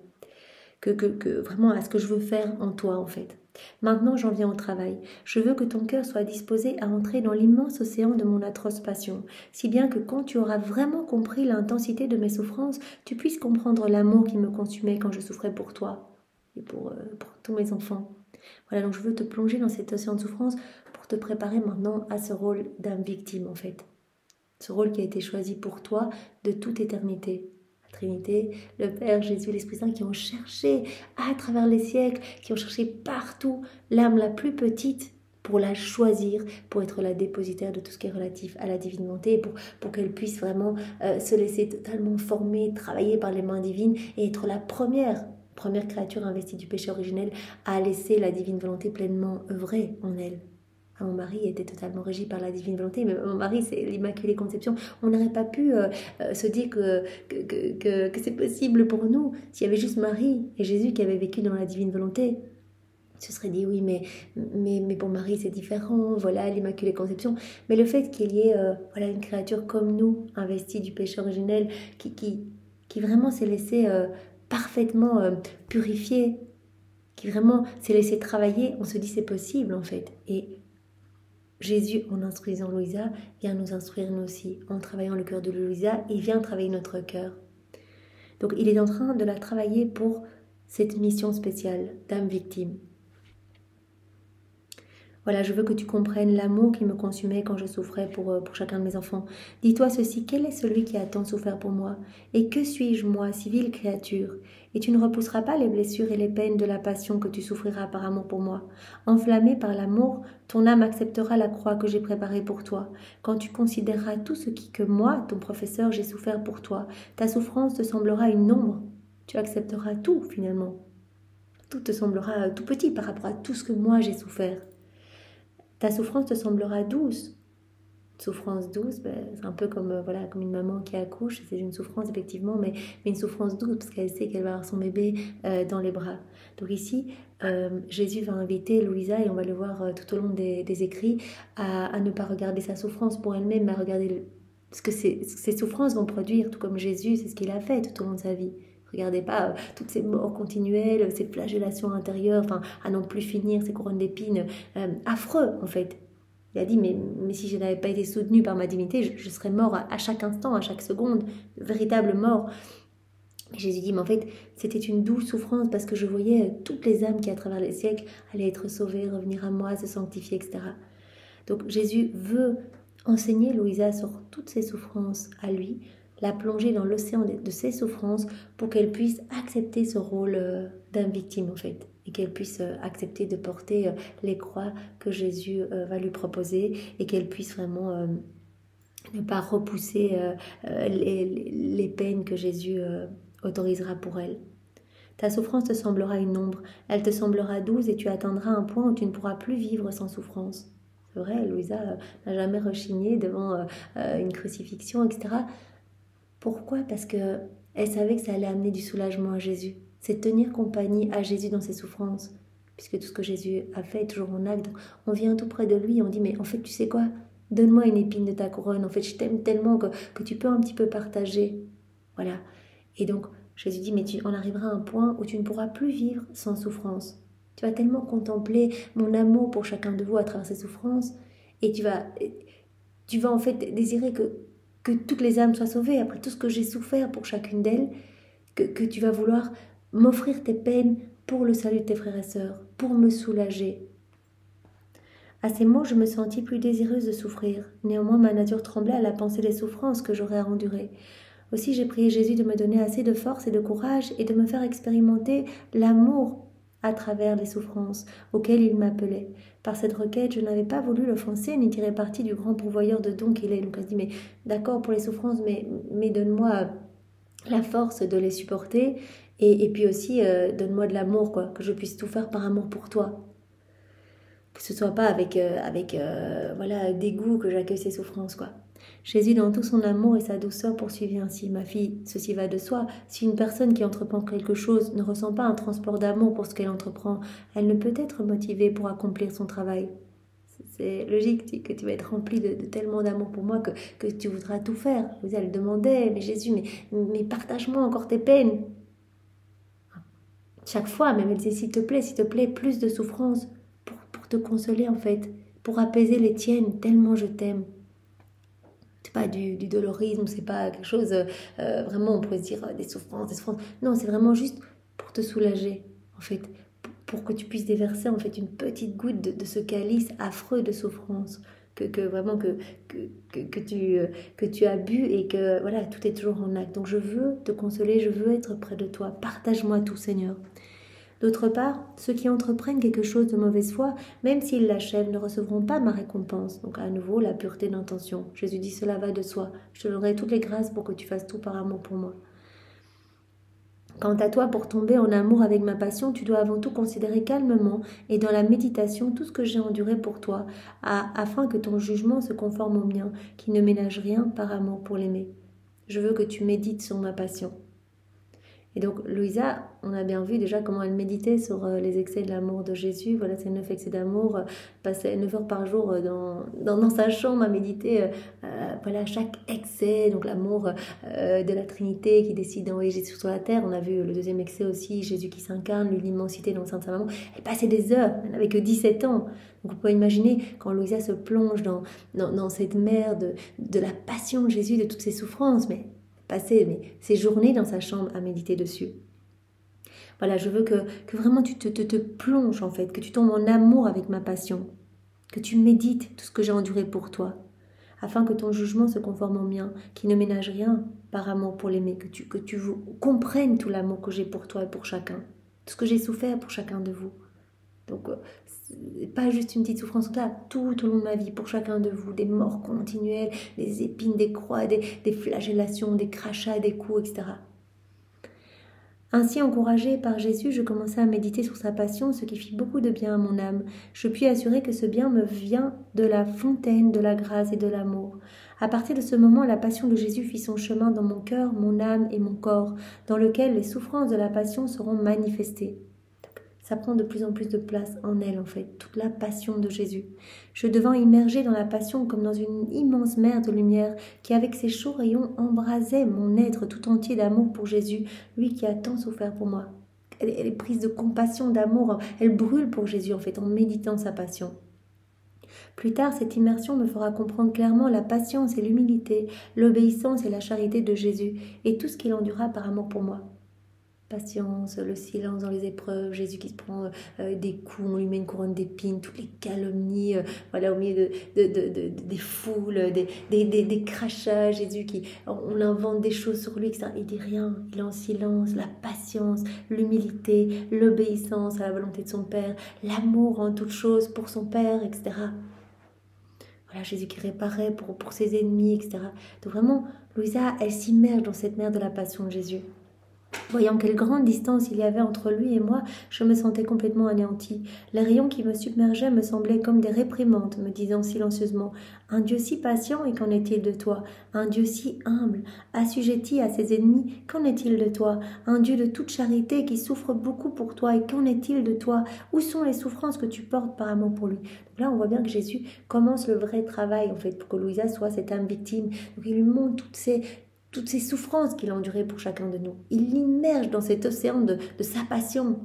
que vraiment à ce que je veux faire en toi en fait. Maintenant, j'en viens au travail. Je veux que ton cœur soit disposé à entrer dans l'immense océan de mon atroce passion, si bien que quand tu auras vraiment compris l'intensité de mes souffrances, tu puisses comprendre l'amour qui me consumait quand je souffrais pour toi et pour tous mes enfants. Voilà, donc je veux te plonger dans cet océan de souffrance pour te préparer maintenant à ce rôle d'âme victime en fait. Ce rôle qui a été choisi pour toi de toute éternité. La Trinité, le Père, Jésus, l'Esprit Saint qui ont cherché à travers les siècles, qui ont cherché partout l'âme la plus petite pour la choisir, pour être la dépositaire de tout ce qui est relatif à la divine volonté, pour qu'elle puisse vraiment se laisser totalement former, travailler par les mains divines et être la première créature investie du péché originel à laisser la divine volonté pleinement œuvrer en elle. Mon mari était totalement régi par la divine volonté, mais mon mari, c'est l'Immaculée Conception. On n'aurait pas pu se dire que c'est possible pour nous. S'il y avait juste Marie et Jésus qui avaient vécu dans la divine volonté, ce serait dit oui, mais pour Marie, c'est différent. Voilà, l'Immaculée Conception. Mais le fait qu'il y ait voilà, une créature comme nous, investie du péché originel, qui vraiment s'est laissée parfaitement purifier, qui vraiment s'est laissée travailler, on se dit c'est possible en fait. Et Jésus, en instruisant Louisa, vient nous instruire nous aussi. En travaillant le cœur de Louisa, il vient travailler notre cœur. Donc il est en train de la travailler pour cette mission spéciale d'âme victime. Voilà, je veux que tu comprennes l'amour qui me consumait quand je souffrais pour chacun de mes enfants. Dis-toi ceci, quel est celui qui a tant souffert pour moi? Et que suis-je, moi, si vile créature? Et tu ne repousseras pas les blessures et les peines de la passion que tu souffriras par amour pour moi. Enflammé par l'amour, ton âme acceptera la croix que j'ai préparée pour toi. Quand tu considéreras tout ce que moi, ton professeur, j'ai souffert pour toi, ta souffrance te semblera une ombre. Tu accepteras tout, finalement. Tout te semblera tout petit par rapport à tout ce que moi j'ai souffert. Ta souffrance te semblera douce. Souffrance douce, c'est un peu comme, voilà, comme une maman qui accouche. C'est une souffrance, effectivement, mais une souffrance douce parce qu'elle sait qu'elle va avoir son bébé dans les bras. Donc ici, Jésus va inviter Louisa, et on va le voir tout au long des écrits, à ne pas regarder sa souffrance pour elle-même, mais à regarder ce que ces souffrances vont produire, tout comme Jésus, c'est ce qu'il a fait tout au long de sa vie. Regardez pas toutes ces morts continuelles, ces flagellations intérieures, enfin, à non plus finir, ces couronnes d'épines, affreux en fait. Il a dit, mais si je n'avais pas été soutenu par ma divinité, je serais mort à chaque instant, à chaque seconde, véritable mort. Mais Jésus dit, mais en fait, c'était une douce souffrance parce que je voyais toutes les âmes qui, à travers les siècles, allaient être sauvées, revenir à moi, se sanctifier, etc. Donc Jésus veut enseigner Louisa sur toutes ses souffrances à lui, la plonger dans l'océan de ses souffrances pour qu'elle puisse accepter ce rôle d'âme victime en fait, et qu'elle puisse accepter de porter les croix que Jésus va lui proposer, et qu'elle puisse vraiment ne pas repousser les peines que Jésus autorisera pour elle. Ta souffrance te semblera une ombre, elle te semblera douce et tu atteindras un point où tu ne pourras plus vivre sans souffrance. C'est vrai, Louisa n'a jamais rechigné devant une crucifixion, etc. Pourquoi? Parce qu'elle savait que ça allait amener du soulagement à Jésus. C'est tenir compagnie à Jésus dans ses souffrances. Puisque tout ce que Jésus a fait est toujours en acte. Donc on vient tout près de lui et on dit, mais en fait, tu sais quoi? Donne-moi une épine de ta couronne. En fait, je t'aime tellement que tu peux un petit peu partager. Voilà. Et donc, Jésus dit, mais tu en arriveras à un point où tu ne pourras plus vivre sans souffrance. Tu vas tellement contempler mon amour pour chacun de vous à travers ces souffrances. Et tu vas en fait désirer que toutes les âmes soient sauvées, après tout ce que j'ai souffert pour chacune d'elles, que tu vas vouloir m'offrir tes peines pour le salut de tes frères et sœurs, pour me soulager. À ces mots, je me sentis plus désireuse de souffrir. Néanmoins, ma nature tremblait à la pensée des souffrances que j'aurais à endurer. Aussi, j'ai prié Jésus de me donner assez de force et de courage et de me faire expérimenter l'amour à travers les souffrances auxquelles il m'appelait. Par cette requête, je n'avais pas voulu l'offenser ni tirer parti du grand pourvoyeur de dons qu'il est. Donc elle se dit, mais d'accord pour les souffrances, mais donne-moi la force de les supporter, et puis aussi donne-moi de l'amour, quoi, que je puisse tout faire par amour pour toi. Que ce soit pas avec voilà, dégoût que j'accueille ces souffrances, quoi. Jésus, dans tout son amour et sa douceur, poursuivit ainsi. Ma fille, ceci va de soi. Si une personne qui entreprend quelque chose ne ressent pas un transport d'amour pour ce qu'elle entreprend, elle ne peut être motivée pour accomplir son travail. C'est logique que tu vas être rempli de tellement d'amour pour moi que tu voudras tout faire. Vous allez demander, mais Jésus, mais partage-moi encore tes peines. Chaque fois, même elle disait, s'il te plaît, plus de souffrance pour te consoler en fait, pour apaiser les tiennes, tellement je t'aime. C'est pas du dolorisme, c'est pas quelque chose, vraiment on pourrait se dire des souffrances. Non, c'est vraiment juste pour te soulager, en fait, pour que tu puisses déverser en fait une petite goutte de ce calice affreux de souffrance vraiment que tu as bu, et que voilà, tout est toujours en acte. Donc je veux te consoler, je veux être près de toi. Partage-moi tout, Seigneur. D'autre part, ceux qui entreprennent quelque chose de mauvaise foi, même s'ils l'achèvent, ne recevront pas ma récompense. Donc à nouveau, la pureté d'intention. Jésus dit, cela va de soi. Je te donnerai toutes les grâces pour que tu fasses tout par amour pour moi. Quant à toi, pour tomber en amour avec ma passion, tu dois avant tout considérer calmement et dans la méditation tout ce que j'ai enduré pour toi, afin que ton jugement se conforme au mien, qui ne ménage rien par amour pour l'aimer. Je veux que tu médites sur ma passion. Et donc Louisa, on a bien vu déjà comment elle méditait sur les excès de l'amour de Jésus. Voilà, ces 9 excès d'amour, passait 9 heures par jour dans sa chambre à méditer voilà, chaque excès, donc l'amour de la Trinité qui décide d'envoyer Jésus sur la terre. On a vu le deuxième excès aussi, Jésus qui s'incarne, l'immensité dans le sein de sa maman. Elle passait des heures, elle n'avait que 17 ans. Donc on peut imaginer quand Louisa se plonge dans cette mer de la passion de Jésus, de toutes ses souffrances, mais passer ses journées dans sa chambre à méditer dessus. Voilà, je veux que vraiment tu te plonges en fait, que tu tombes en amour avec ma passion, que tu médites tout ce que j'ai enduré pour toi, afin que ton jugement se conforme au mien, qui ne ménage rien par amour pour l'aimer, que tu comprennes tout l'amour que j'ai pour toi et pour chacun, tout ce que j'ai souffert pour chacun de vous. Donc, pas juste une petite souffrance là, tout au long de ma vie, pour chacun de vous, des morts continuelles, des épines, des croix, des flagellations, des crachats, des coups, etc. Ainsi encouragée par Jésus, je commençai à méditer sur sa passion, ce qui fit beaucoup de bien à mon âme. Je puis assurer que ce bien me vient de la fontaine de la grâce et de l'amour. À partir de ce moment, la passion de Jésus fit son chemin dans mon cœur, mon âme et mon corps, dans lequel les souffrances de la passion seront manifestées. Ça prend de plus en plus de place en elle, en fait, toute la passion de Jésus. Je devins immergée dans la passion comme dans une immense mer de lumière qui, avec ses chauds rayons, embrasait mon être tout entier d'amour pour Jésus, lui qui a tant souffert pour moi. Elle est prise de compassion, d'amour, elle brûle pour Jésus, en fait, en méditant sa passion. Plus tard, cette immersion me fera comprendre clairement la patience et l'humilité, l'obéissance et la charité de Jésus, et tout ce qu'il endura par amour pour moi. Patience, le silence dans les épreuves, Jésus qui se prend des coups, on lui met une couronne d'épines, toutes les calomnies, voilà, au milieu des foules, des crachats, Jésus qui, on invente des choses sur lui, etc. Il dit rien, il est en silence, la patience, l'humilité, l'obéissance à la volonté de son Père, l'amour en toutes choses pour son Père, etc. Voilà, Jésus qui réparait pour ses ennemis, etc. Donc vraiment, Louisa, elle s'immerge dans cette mer de la passion de Jésus. Voyant quelle grande distance il y avait entre lui et moi, je me sentais complètement anéantie. Les rayons qui me submergeaient me semblaient comme des réprimandes, me disant silencieusement « Un Dieu si patient, et qu'en est-il de toi? Un Dieu si humble, assujetti à ses ennemis, qu'en est-il de toi? Un Dieu de toute charité qui souffre beaucoup pour toi, et qu'en est-il de toi? Où sont les souffrances que tu portes par amour pour lui ?» Donc là, on voit bien que Jésus commence le vrai travail, en fait, pour que Louisa soit cette âme victime. Donc il lui montre toutes ces souffrances qu'il a endurées pour chacun de nous. Il l'immerge dans cet océan de sa passion,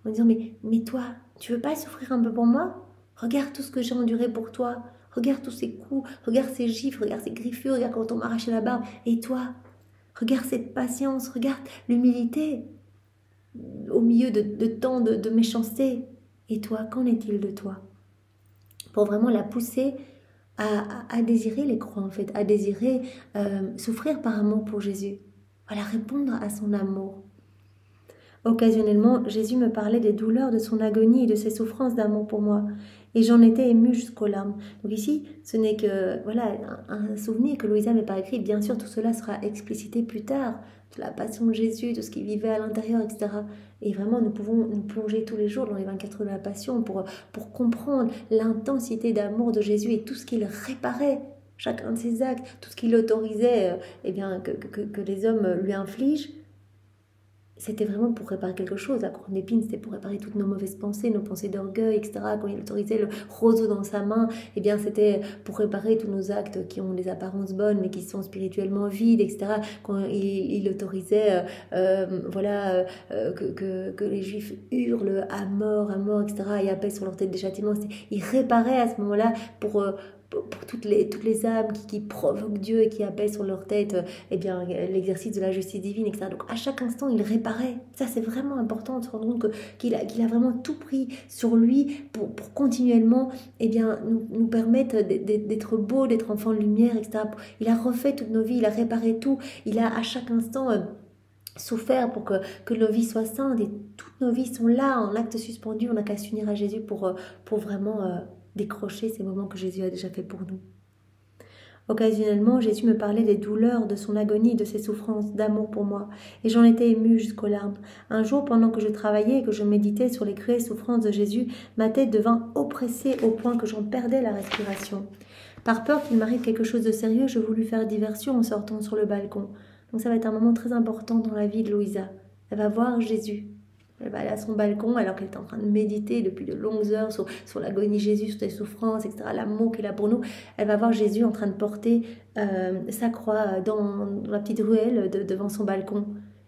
en disant mais toi, tu veux pas souffrir un peu pour moi? Regarde tout ce que j'ai enduré pour toi, regarde tous ces coups, regarde ces gifles, regarde ces griffures, regarde quand on m'a arraché la barbe, et toi, regarde cette patience, regarde l'humilité au milieu de tant de méchanceté, et toi, qu'en est-il de toi? Pour vraiment la pousser à désirer les croix, en fait, à désirer souffrir par amour pour Jésus. Voilà, répondre à son amour. Occasionnellement, Jésus me parlait des douleurs de son agonie et de ses souffrances d'amour pour moi. Et j'en étais émue jusqu'aux larmes. Donc ici, ce n'est que voilà un souvenir que Louisa m'ait pas écrit. Bien sûr, tout cela sera explicité plus tard, de la passion de Jésus, de ce qu'il vivait à l'intérieur, etc. Et vraiment, nous pouvons nous plonger tous les jours dans les 24 heures de la passion pour comprendre l'intensité d'amour de Jésus et tout ce qu'il réparait, chacun de ses actes, tout ce qu'il autorisait que les hommes lui infligent. C'était vraiment pour réparer quelque chose. La couronne d'épines, c'était pour réparer toutes nos mauvaises pensées, nos pensées d'orgueil, etc. Quand il autorisait le roseau dans sa main, c'était pour réparer tous nos actes qui ont des apparences bonnes, mais qui sont spirituellement vides, etc. Quand il autorisait que les Juifs hurlent à mort, etc. et appellent sur leur tête des châtiments. Il réparait à ce moment-là pour toutes les âmes qui provoquent Dieu et qui appellent sur leur tête l'exercice de la justice divine, etc. Donc à chaque instant, il réparait. Ça, c'est vraiment important de se rendre compte qu'il a vraiment tout pris sur lui pour continuellement nous permettre d'être beaux, d'être enfants de lumière, etc. Il a refait toutes nos vies, il a réparé tout. Il a à chaque instant souffert pour que nos vies soient saintes, et toutes nos vies sont là, en acte suspendu. On n'a qu'à s'unir à Jésus pour vraiment décrocher ces moments que Jésus a déjà fait pour nous. Occasionnellement, Jésus me parlait des douleurs, de son agonie, de ses souffrances, d'amour pour moi, et j'en étais émue jusqu'aux larmes. Un jour, pendant que je travaillais et que je méditais sur les cruelles souffrances de Jésus, ma tête devint oppressée au point que j'en perdais la respiration. Par peur qu'il m'arrive quelque chose de sérieux, je voulus faire diversion en sortant sur le balcon. Donc ça va être un moment très important dans la vie de Louisa. Elle va voir Jésus. Elle va aller à son balcon alors qu'elle est en train de méditer depuis de longues heures sur l'agonie de Jésus, sur ses souffrances, etc., l'amour qu'il a pour nous. Elle va voir Jésus en train de porter sa croix dans la petite ruelle devant son balcon.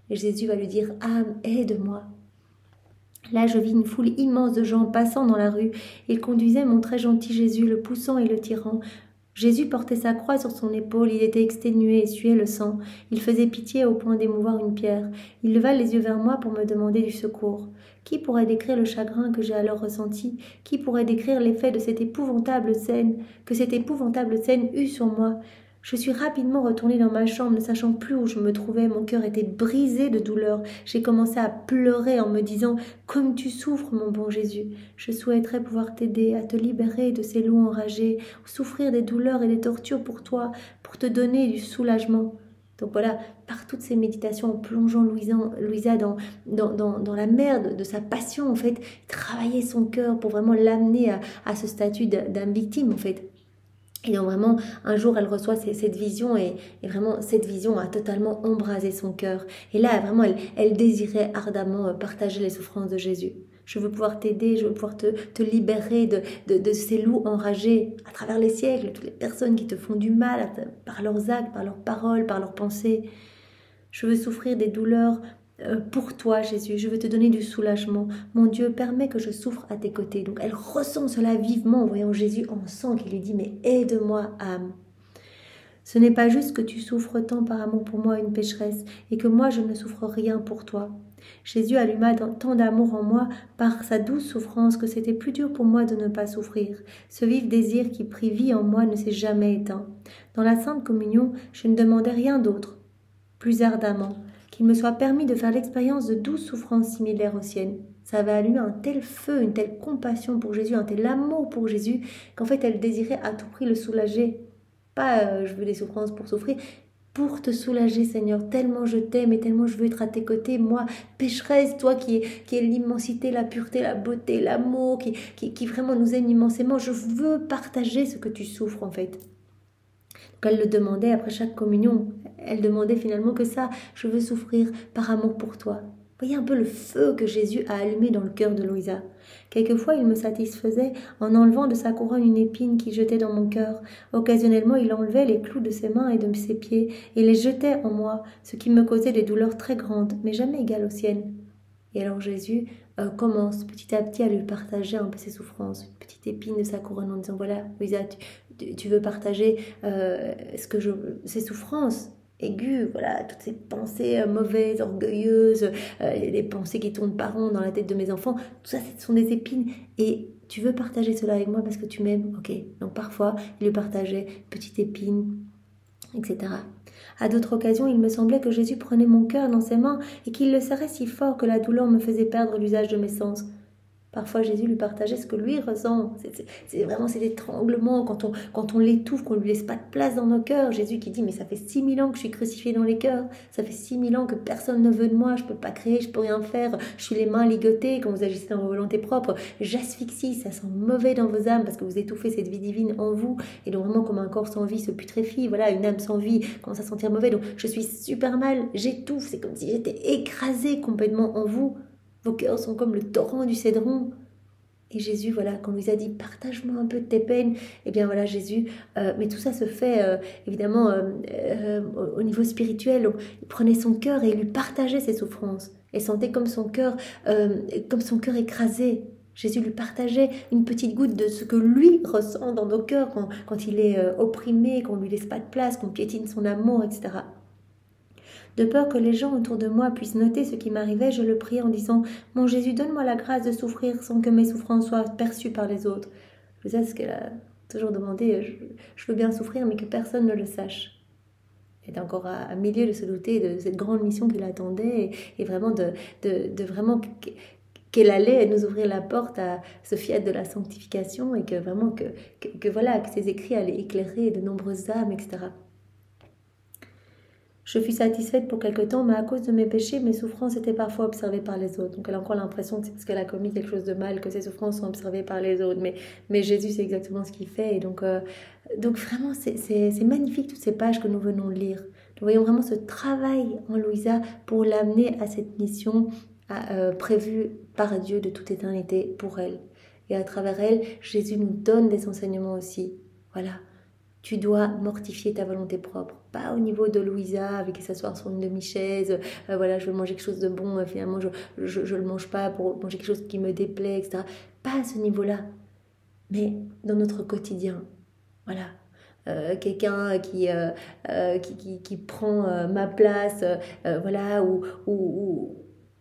Et Jésus va lui dire « Âme, aide-moi ». Là, je vis une foule immense de gens passant dans la rue. Ils conduisaient mon très gentil Jésus, le poussant et le tirant. Jésus portait sa croix sur son épaule, il était exténué et suait le sang. Il faisait pitié au point d'émouvoir une pierre. Il leva les yeux vers moi pour me demander du secours. Qui pourrait décrire le chagrin que j'ai alors ressenti? Qui pourrait décrire l'effet de cette épouvantable scène, que cette épouvantable scène eut sur moi? Je suis rapidement retournée dans ma chambre, ne sachant plus où je me trouvais. Mon cœur était brisé de douleur. J'ai commencé à pleurer en me disant « Comme tu souffres, mon bon Jésus !» Je souhaiterais pouvoir t'aider à te libérer de ces loups enragés, souffrir des douleurs et des tortures pour toi, pour te donner du soulagement. Donc voilà, par toutes ces méditations, en plongeant Louisa dans la mer de sa passion, en fait, travailler son cœur pour vraiment l'amener à ce statut d'âme victime, en fait. Et donc vraiment, un jour, elle reçoit cette vision et vraiment, cette vision a totalement embrasé son cœur. Et là, vraiment, elle désirait ardemment partager les souffrances de Jésus. Je veux pouvoir t'aider, je veux pouvoir te libérer de ces loups enragés à travers les siècles, toutes les personnes qui te font du mal par leurs actes, par leurs paroles, par leurs pensées. Je veux souffrir des douleurs pour toi, Jésus, je veux te donner du soulagement. Mon Dieu, permets que je souffre à tes côtés. Donc elle ressent cela vivement en voyant Jésus en sang qui lui dit « Mais aide-moi, âme ». Ce n'est pas juste que tu souffres tant par amour pour moi, une pécheresse, et que moi je ne souffre rien pour toi. Jésus alluma tant d'amour en moi par sa douce souffrance que c'était plus dur pour moi de ne pas souffrir. Ce vif désir qui prit vie en moi ne s'est jamais éteint. Dans la Sainte Communion, je ne demandais rien d'autre, plus ardemment, qu'il me soit permis de faire l'expérience de douces souffrances similaires aux siennes. Ça avait allumé un tel feu, une telle compassion pour Jésus, un tel amour pour Jésus, qu'en fait elle désirait à tout prix le soulager. Pas je veux des souffrances pour souffrir, pour te soulager, Seigneur, tellement je t'aime et tellement je veux être à tes côtés, moi, pécheresse, toi qui est l'immensité, la pureté, la beauté, l'amour, qui vraiment nous aime immensément, je veux partager ce que tu souffres en fait. Donc elle le demandait après chaque communion, elle demandait finalement que ça, je veux souffrir par amour pour toi. Voyez un peu le feu que Jésus a allumé dans le cœur de Louisa. Quelquefois, il me satisfaisait en enlevant de sa couronne une épine qu'il jetait dans mon cœur. Occasionnellement, il enlevait les clous de ses mains et de ses pieds et les jetait en moi, ce qui me causait des douleurs très grandes, mais jamais égales aux siennes. Et alors Jésus commence petit à petit à lui partager un peu ses souffrances, une petite épine de sa couronne en disant « Voilà, Louisa, tu veux partager ces souffrances ?» aiguë, voilà, toutes ces pensées mauvaises, orgueilleuses, les pensées qui tournent par rond dans la tête de mes enfants, tout ça, ce sont des épines. Et tu veux partager cela avec moi parce que tu m'aimes, ok. Donc parfois, il lui partageait petite épine, etc. À d'autres occasions, il me semblait que Jésus prenait mon cœur dans ses mains et qu'il le serrait si fort que la douleur me faisait perdre l'usage de mes sens. Parfois, Jésus lui partageait ce que lui ressent. C'est vraiment cet étranglement quand on l'étouffe, qu'on ne lui laisse pas de place dans nos cœurs. Jésus qui dit, mais ça fait 6000 ans que je suis crucifié dans les cœurs. Ça fait 6000 ans que personne ne veut de moi. Je ne peux pas créer, je ne peux rien faire. Je suis les mains ligotées quand vous agissez dans vos volontés propres. J'asphyxie, ça sent mauvais dans vos âmes parce que vous étouffez cette vie divine en vous. Et donc vraiment comme un corps sans vie se putréfie. Voilà, une âme sans vie commence à sentir mauvais. Donc je suis super mal, j'étouffe. C'est comme si j'étais écrasée complètement en vous. Vos cœurs sont comme le torrent du Cédron. Et Jésus, voilà, quand on lui a dit « partage-moi un peu de tes peines », eh bien voilà, Jésus, mais tout ça se fait évidemment au niveau spirituel. Donc, il prenait son cœur et il lui partageait ses souffrances. Et sentait comme son cœur écrasé. Jésus lui partageait une petite goutte de ce que lui ressent dans nos cœurs quand il est opprimé, qu'on ne lui laisse pas de place, qu'on piétine son amour, etc. De peur que les gens autour de moi puissent noter ce qui m'arrivait, je le priais en disant « Mon Jésus, donne-moi la grâce de souffrir sans que mes souffrances soient perçues par les autres. » C'est ce qu'elle a toujours demandé, je veux bien souffrir, mais que personne ne le sache. Il était encore à milieu de se douter de cette grande mission qui l'attendait et vraiment de vraiment qu'elle allait nous ouvrir la porte à ce fiat de la sanctification et que vraiment que voilà, que ces écrits allaient éclairer de nombreuses âmes, etc. Je fus satisfaite pour quelque temps, mais à cause de mes péchés, mes souffrances étaient parfois observées par les autres. Donc elle a encore l'impression que c'est parce qu'elle a commis quelque chose de mal que ses souffrances sont observées par les autres. Mais Jésus, c'est exactement ce qu'il fait. Et donc vraiment, c'est magnifique toutes ces pages que nous venons de lire. Nous voyons vraiment ce travail en Louisa pour l'amener à cette mission prévue par Dieu de toute éternité pour elle. Et à travers elle, Jésus nous donne des enseignements aussi. Voilà. Tu dois mortifier ta volonté propre. Pas au niveau de Louisa, avec s'asseoir sur une demi-chaise, voilà, je veux manger quelque chose de bon, finalement je le mange pas pour manger quelque chose qui me déplaît, etc. Pas à ce niveau-là, mais dans notre quotidien. Voilà. Quelqu'un qui prend ma place, voilà, ou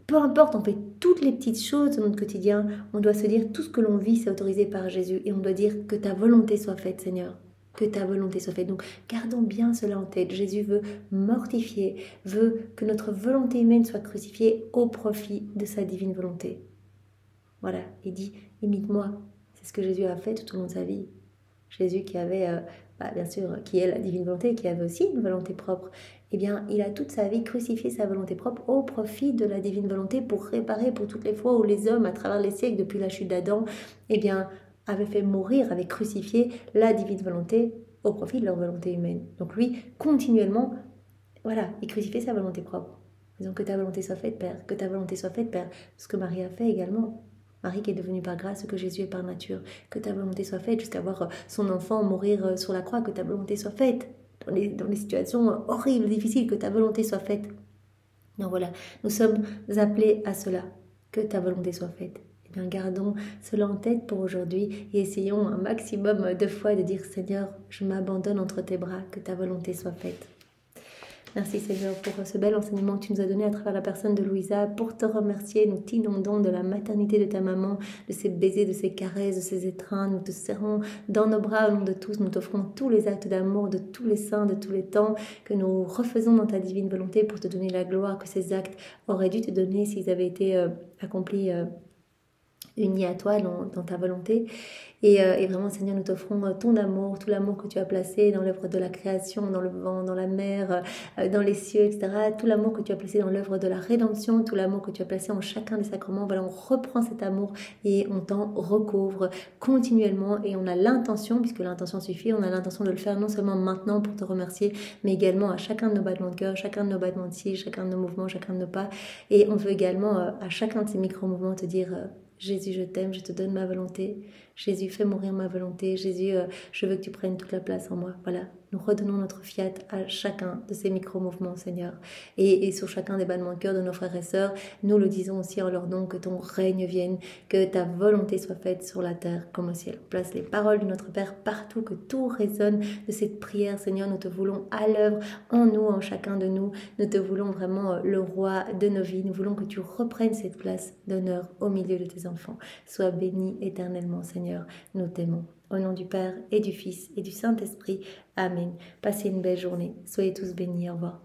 peu importe, on fait toutes les petites choses de notre quotidien, on doit se dire tout ce que l'on vit, c'est autorisé par Jésus, et on doit dire que ta volonté soit faite, Seigneur. Que ta volonté soit faite. Donc, gardons bien cela en tête. Jésus veut mortifier, veut que notre volonté humaine soit crucifiée au profit de sa divine volonté. Voilà, il dit, imite-moi. C'est ce que Jésus a fait tout au long de sa vie. Jésus qui avait, bien sûr, qui est la divine volonté, qui avait aussi une volonté propre, eh bien, il a toute sa vie crucifié sa volonté propre au profit de la divine volonté pour réparer pour toutes les fois où les hommes, à travers les siècles, depuis la chute d'Adam, eh bien, avait fait mourir, avait crucifié la divine volonté au profit de leur volonté humaine. Donc lui, continuellement, voilà, il crucifiait sa volonté propre. Disons que ta volonté soit faite, Père, que ta volonté soit faite, Père. Ce que Marie a fait également. Marie qui est devenue par grâce ce que Jésus est par nature. Que ta volonté soit faite jusqu'à voir son enfant mourir sur la croix, que ta volonté soit faite. Dans les situations horribles, difficiles, que ta volonté soit faite. Donc voilà, nous sommes appelés à cela. Que ta volonté soit faite. Eh bien, gardons cela en tête pour aujourd'hui et essayons un maximum de fois de dire « Seigneur, je m'abandonne entre tes bras, que ta volonté soit faite ». Merci Seigneur pour ce bel enseignement que tu nous as donné à travers la personne de Louisa. Pour te remercier, nous t'inondons de la maternité de ta maman, de ses baisers, de ses caresses, de ses étreintes. Nous te serrons dans nos bras au nom de tous. Nous t'offrons tous les actes d'amour de tous les saints, de tous les temps que nous refaisons dans ta divine volonté pour te donner la gloire que ces actes auraient dû te donner s'ils avaient été accomplis unis à toi dans ta volonté. Et vraiment, Seigneur, nous t'offrons ton amour, tout l'amour que tu as placé dans l'œuvre de la création, dans le vent, dans la mer, dans les cieux, etc. Tout l'amour que tu as placé dans l'œuvre de la rédemption, tout l'amour que tu as placé en chacun des sacrements. Voilà, on reprend cet amour et on t'en recouvre continuellement. Et on a l'intention, puisque l'intention suffit, on a l'intention de le faire non seulement maintenant pour te remercier, mais également à chacun de nos battements de cœur, chacun de nos battements de cils, chacun de nos mouvements, chacun de nos pas. Et on veut également, à chacun de ces micro-mouvements, te dire... Jésus, je t'aime, je te donne ma volonté. Jésus, fais mourir ma volonté. Jésus, je veux que tu prennes toute la place en moi. Voilà, nous redonnons notre fiat à chacun de ces micro-mouvements, Seigneur. Et sur chacun des battements de cœur de nos frères et sœurs, nous le disons aussi en leur nom, que ton règne vienne, que ta volonté soit faite sur la terre comme au ciel. On place les paroles de notre Père partout, que tout résonne de cette prière, Seigneur. Nous te voulons à l'œuvre en nous, en chacun de nous. Nous te voulons vraiment le roi de nos vies. Nous voulons que tu reprennes cette place d'honneur au milieu de tes enfants. Sois béni éternellement, Seigneur. Nous t'aimons. Au nom du Père et du Fils et du Saint-Esprit. Amen. Passez une belle journée. Soyez tous bénis. Au revoir.